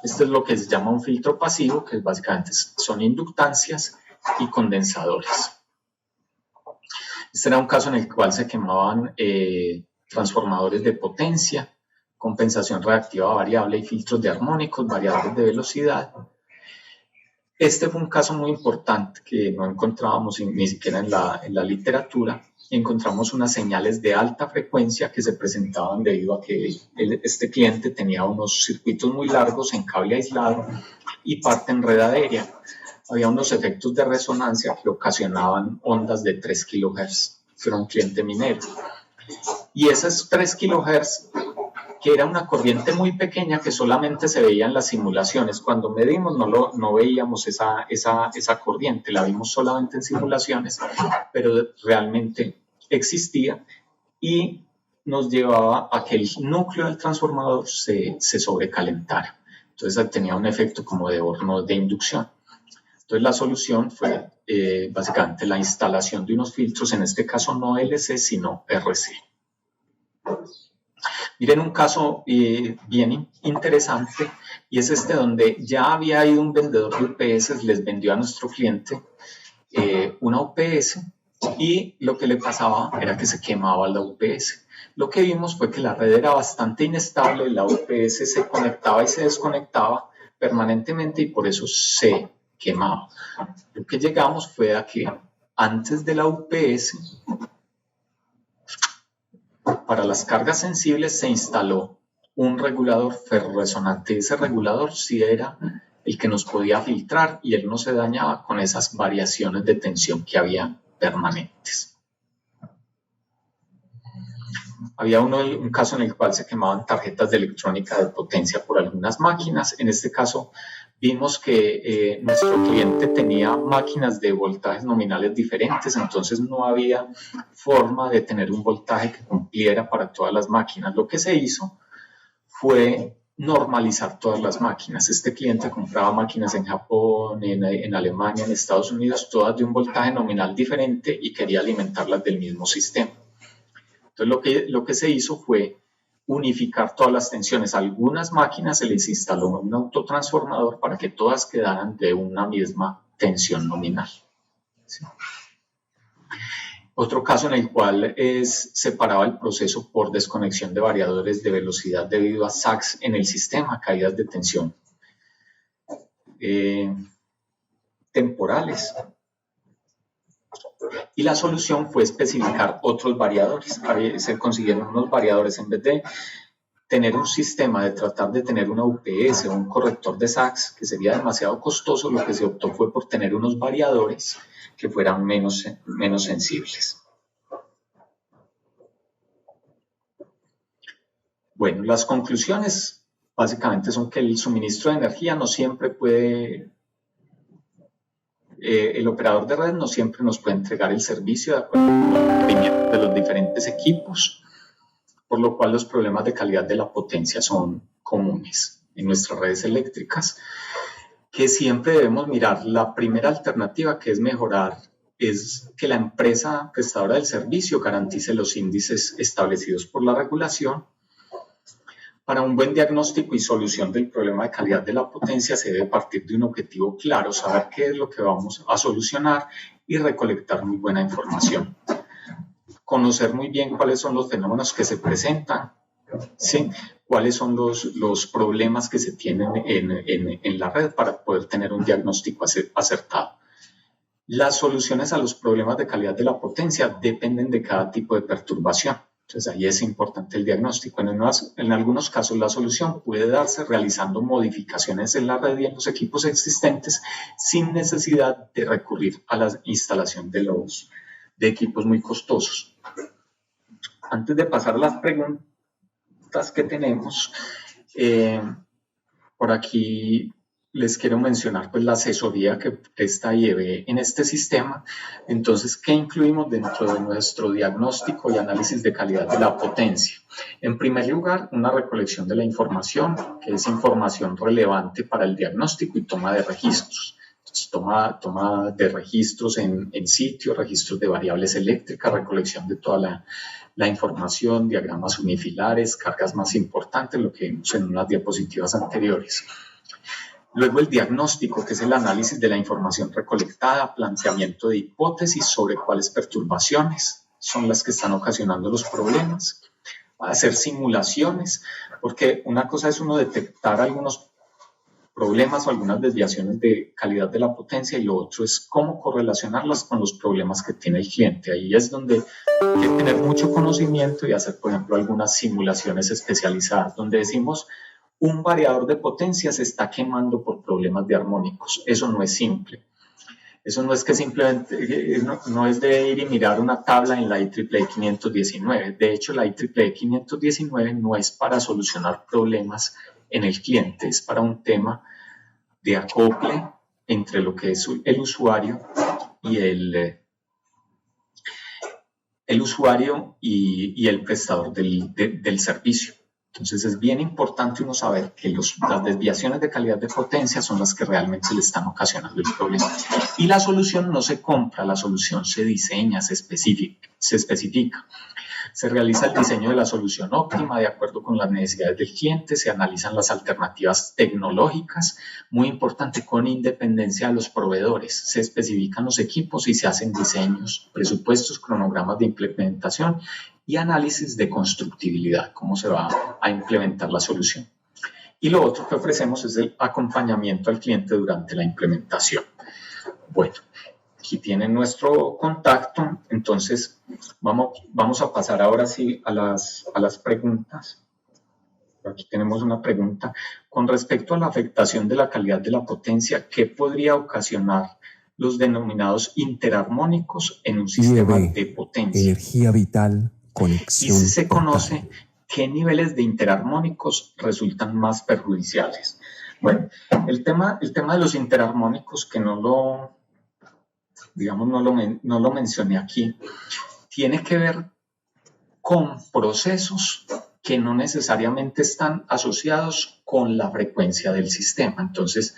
Esto es lo que se llama un filtro pasivo, que básicamente son inductancias y condensadores. Este era un caso en el cual se quemaban transformadores de potencia, compensación reactiva variable y filtros de armónicos, variadores de velocidad. Este fue un caso muy importante que no encontrábamos ni siquiera en la literatura. Encontramos unas señales de alta frecuencia que se presentaban debido a que este cliente tenía unos circuitos muy largos en cable aislado y parte en red aérea. Había unos efectos de resonancia que ocasionaban ondas de 3 kHz. Era un cliente minero. Y esos 3 kHz, que era una corriente muy pequeña que solamente se veía en las simulaciones. Cuando medimos no veíamos esa corriente, la vimos solamente en simulaciones, pero realmente existía y nos llevaba a que el núcleo del transformador se sobrecalentara. Entonces tenía un efecto como de horno de inducción. Entonces la solución fue básicamente la instalación de unos filtros, en este caso no LC, sino RC. Miren un caso bien interesante y es este donde ya había ido un vendedor de UPS, les vendió a nuestro cliente una UPS y lo que le pasaba era que se quemaba la UPS. Lo que vimos fue que la red era bastante inestable, la UPS se conectaba y se desconectaba permanentemente y por eso se quemaba. Lo que llegamos fue a que antes de la UPS, para las cargas sensibles se instaló un regulador ferrorresonante. Ese regulador sí era el que nos podía filtrar y él no se dañaba con esas variaciones de tensión que había permanentes. Había un caso en el cual se quemaban tarjetas de electrónica de potencia por algunas máquinas. En este caso vimos que nuestro cliente tenía máquinas de voltajes nominales diferentes, entonces no había forma de tener un voltaje que cumpliera para todas las máquinas. Lo que se hizo fue normalizar todas las máquinas. Este cliente compraba máquinas en Japón, en Alemania, en Estados Unidos, todas de un voltaje nominal diferente y quería alimentarlas del mismo sistema. Entonces lo que se hizo fue unificar todas las tensiones. A algunas máquinas se les instaló un autotransformador para que todas quedaran de una misma tensión nominal. ¿Sí? Otro caso en el cual separaba el proceso por desconexión de variadores de velocidad debido a sags en el sistema, caídas de tensión temporales. Y la solución fue especificar otros variadores. Se consiguieron unos variadores en vez de tener un sistema de tratar de tener una UPS o un corrector de sags, que sería demasiado costoso. Lo que se optó fue por tener unos variadores que fueran menos sensibles. Bueno, las conclusiones básicamente son que el suministro de energía no siempre puede, el operador de red no siempre nos puede entregar el servicio de acuerdo con los requerimientos de los diferentes equipos, por lo cual los problemas de calidad de la potencia son comunes en nuestras redes eléctricas, que siempre debemos mirar. La primera alternativa, que es mejorar, es que la empresa prestadora del servicio garantice los índices establecidos por la regulación. Para un buen diagnóstico y solución del problema de calidad de la potencia se debe partir de un objetivo claro, saber qué es lo que vamos a solucionar y recolectar muy buena información. Conocer muy bien cuáles son los fenómenos que se presentan, ¿sí? Cuáles son los problemas que se tienen en la red para poder tener un diagnóstico acertado. Las soluciones a los problemas de calidad de la potencia dependen de cada tipo de perturbación. Entonces ahí es importante el diagnóstico. En algunos casos la solución puede darse realizando modificaciones en la red y en los equipos existentes sin necesidad de recurrir a la instalación de equipos muy costosos. Antes de pasar a las preguntas que tenemos, por aquí les quiero mencionar pues la asesoría que presta IEB en este sistema. Entonces, ¿qué incluimos dentro de nuestro diagnóstico y análisis de calidad de la potencia? En primer lugar, una recolección de la información, que es información relevante para el diagnóstico y toma de registros. Entonces, toma de registros en sitio, registros de variables eléctricas, recolección de toda la información, diagramas unifilares, cargas más importantes, lo que vimos en unas diapositivas anteriores. Luego el diagnóstico, que es el análisis de la información recolectada, planteamiento de hipótesis sobre cuáles perturbaciones son las que están ocasionando los problemas, hacer simulaciones, porque una cosa es uno detectar algunos problemas o algunas desviaciones de calidad de la potencia y lo otro es cómo correlacionarlas con los problemas que tiene el cliente. Ahí es donde hay que tener mucho conocimiento y hacer, por ejemplo, algunas simulaciones especializadas, donde decimos un variador de potencia se está quemando por problemas de armónicos. Eso no es simple. Eso no es que simplemente, no es de ir y mirar una tabla en la IEEE 519. De hecho, la IEEE 519 no es para solucionar problemas en el cliente, es para un tema de acople entre lo que es el usuario y el prestador del servicio. Entonces es bien importante uno saber que las desviaciones de calidad de potencia son las que realmente le están ocasionando el problema. Y la solución no se compra, la solución se diseña, se especifica. Se realiza el diseño de la solución óptima de acuerdo con las necesidades del cliente, se analizan las alternativas tecnológicas, muy importante, con independencia de los proveedores, se especifican los equipos y se hacen diseños, presupuestos, cronogramas de implementación y análisis de constructibilidad, cómo se va a implementar la solución. Y lo otro que ofrecemos es el acompañamiento al cliente durante la implementación. Bueno, aquí tienen nuestro contacto, entonces vamos a pasar ahora sí a las preguntas. Aquí tenemos una pregunta. Con respecto a la afectación de la calidad de la potencia, ¿qué podría ocasionar los denominados interarmónicos en un sistema de potencia? Energía vital, conexión y si se total. conoce qué niveles de interarmónicos resultan más perjudiciales. Bueno, el tema de los interarmónicos, que no lo mencioné aquí, tiene que ver con procesos que no necesariamente están asociados con la frecuencia del sistema. Entonces,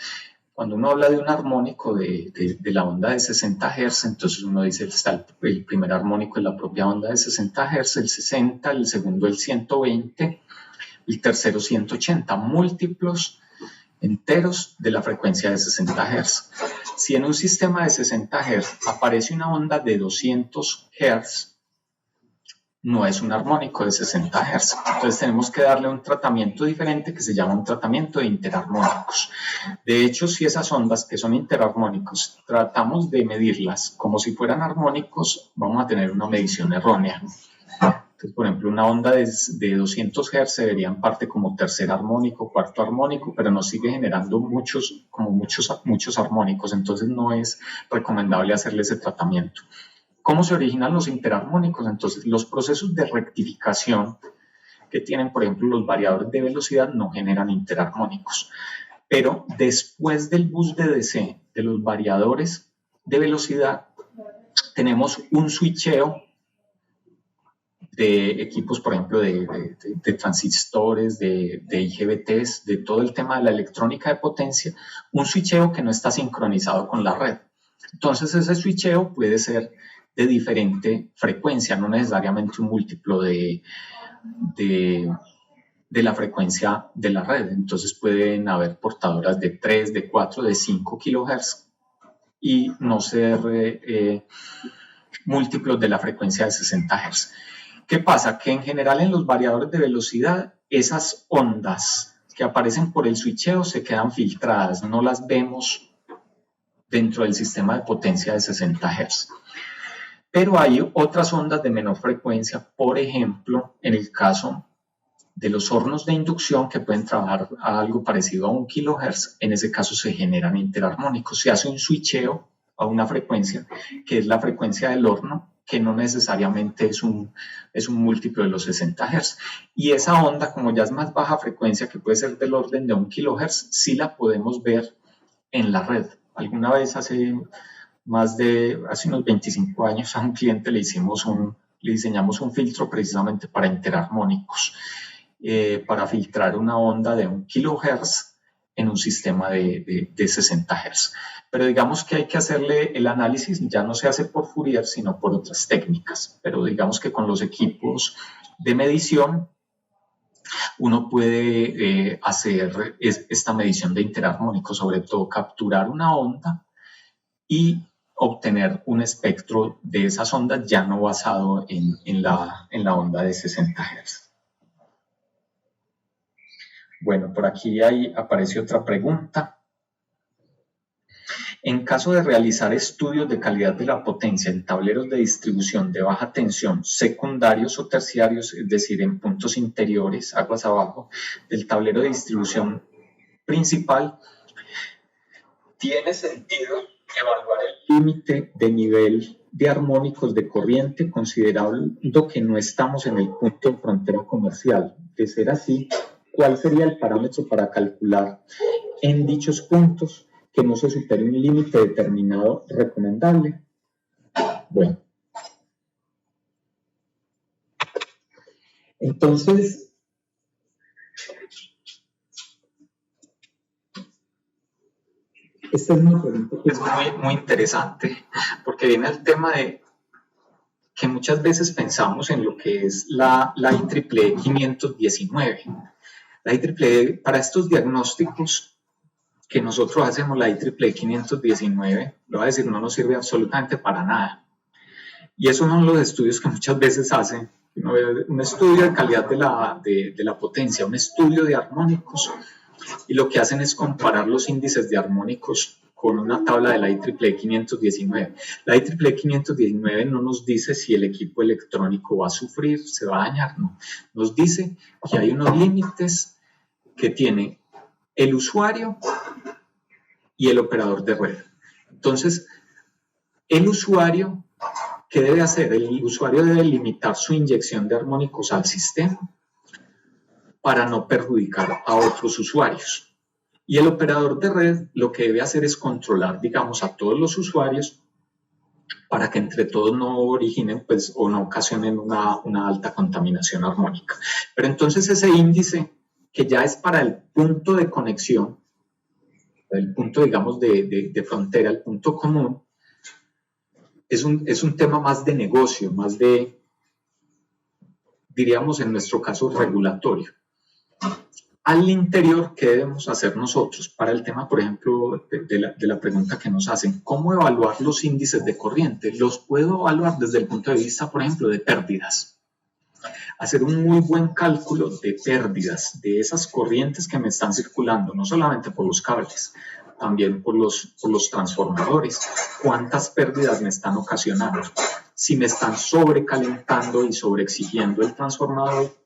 cuando uno habla de un armónico de la onda de 60 Hz, entonces uno dice, está el primer armónico en la propia onda de 60 Hz, el 60, el segundo el 120, el tercero 180, múltiplos enteros de la frecuencia de 60 Hz. Si en un sistema de 60 Hz aparece una onda de 200 Hz, no es un armónico de 60 Hz. Entonces tenemos que darle un tratamiento diferente que se llama un tratamiento de interarmónicos. De hecho, si esas ondas que son interarmónicos tratamos de medirlas como si fueran armónicos, vamos a tener una medición errónea. Entonces, por ejemplo, una onda de 200 Hz se vería en parte como tercer armónico, cuarto armónico, pero nos sigue generando muchos armónicos. Entonces no es recomendable hacerle ese tratamiento. ¿Cómo se originan los interarmónicos? Entonces, los procesos de rectificación que tienen, por ejemplo, los variadores de velocidad no generan interarmónicos. Pero después del bus de DC, de los variadores de velocidad, tenemos un switcheo de equipos, por ejemplo, de transistores, de IGBTs, de todo el tema de la electrónica de potencia, un switcheo que no está sincronizado con la red. Entonces, ese switcheo puede ser de diferente frecuencia, no necesariamente un múltiplo de la frecuencia de la red. Entonces pueden haber portadoras de 3, de 4, de 5 kHz y no ser múltiplos de la frecuencia de 60 Hz. ¿Qué pasa? Que en general en los variadores de velocidad, esas ondas que aparecen por el switcheo se quedan filtradas, no las vemos dentro del sistema de potencia de 60 Hz. Pero hay otras ondas de menor frecuencia, por ejemplo, en el caso de los hornos de inducción que pueden trabajar a algo parecido a 1 kHz, en ese caso se generan interarmónicos. Se hace un switcheo a una frecuencia que es la frecuencia del horno, que no necesariamente es un múltiplo de los 60 Hz. Y esa onda, como ya es más baja frecuencia, que puede ser del orden de 1 kHz, sí la podemos ver en la red. Alguna vez hace unos 25 años a un cliente le diseñamos un filtro precisamente para interarmónicos, para filtrar una onda de 1 kHz en un sistema de 60 Hz. Pero digamos que hay que hacerle el análisis, ya no se hace por Fourier, sino por otras técnicas. Pero digamos que con los equipos de medición uno puede hacer esta medición de interarmónicos, sobre todo capturar una onda y obtener un espectro de esas ondas ya no basado en la onda de 60 Hz. Bueno, por aquí aparece otra pregunta. En caso de realizar estudios de calidad de la potencia en tableros de distribución de baja tensión secundarios o terciarios, es decir, en puntos interiores, aguas abajo, del tablero de distribución principal, ¿tiene sentido evaluar el límite de nivel de armónicos de corriente, considerando que no estamos en el punto de frontera comercial? De ser así, ¿cuál sería el parámetro para calcular en dichos puntos que no se supere un límite determinado recomendable? Bueno, entonces, esta es una pregunta que es muy interesante, porque viene el tema de que muchas veces pensamos en lo que es la IEEE 519. La IEEE, para estos diagnósticos que nosotros hacemos, la IEEE 519, lo voy a decir, no nos sirve absolutamente para nada. Y esos son los estudios que muchas veces hacen. Un estudio de calidad de la potencia, un estudio de armónicos, y lo que hacen es comparar los índices de armónicos con una tabla de la IEEE 519. La IEEE 519 no nos dice si el equipo electrónico va a sufrir, se va a dañar, no. Nos dice que hay unos límites que tiene el usuario y el operador de red. Entonces, el usuario, ¿qué debe hacer? El usuario debe limitar su inyección de armónicos al sistema para no perjudicar a otros usuarios. Y el operador de red lo que debe hacer es controlar, digamos, a todos los usuarios para que entre todos no originen, pues, o no ocasionen una alta contaminación armónica. Pero entonces ese índice, que ya es para el punto de conexión, el punto, digamos, de frontera, el punto común, es un tema más de negocio, más de, diríamos en nuestro caso, regulatorio. Al interior, ¿qué debemos hacer nosotros? Para el tema, por ejemplo, de la pregunta que nos hacen, ¿cómo evaluar los índices de corriente? Los puedo evaluar desde el punto de vista, por ejemplo, de pérdidas. Hacer un muy buen cálculo de pérdidas, de esas corrientes que me están circulando, no solamente por los cables, también por los transformadores. ¿Cuántas pérdidas me están ocasionando? Si me están sobrecalentando y sobreexigiendo el transformador,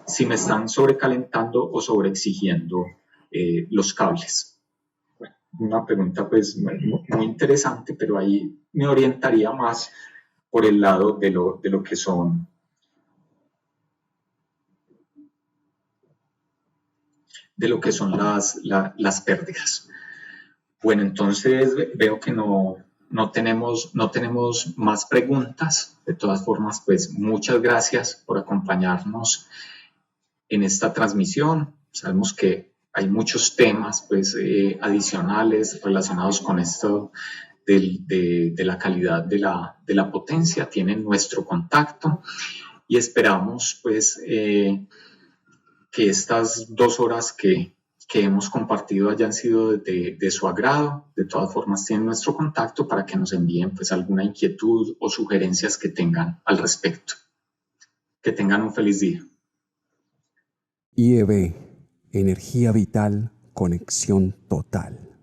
si me están sobrecalentando o sobreexigiendo los cables. Bueno, una pregunta pues muy interesante, pero ahí me orientaría más por el lado de lo que son las pérdidas. Bueno, entonces veo que no tenemos más preguntas. De todas formas, pues muchas gracias por acompañarnos en esta transmisión. Sabemos que hay muchos temas pues, adicionales relacionados con esto de la calidad de la potencia. Tienen nuestro contacto y esperamos pues, que estas 2 horas que hemos compartido hayan sido de su agrado. De todas formas, tienen nuestro contacto para que nos envíen pues, alguna inquietud o sugerencias que tengan al respecto. Que tengan un feliz día. IEB, energía vital, conexión total.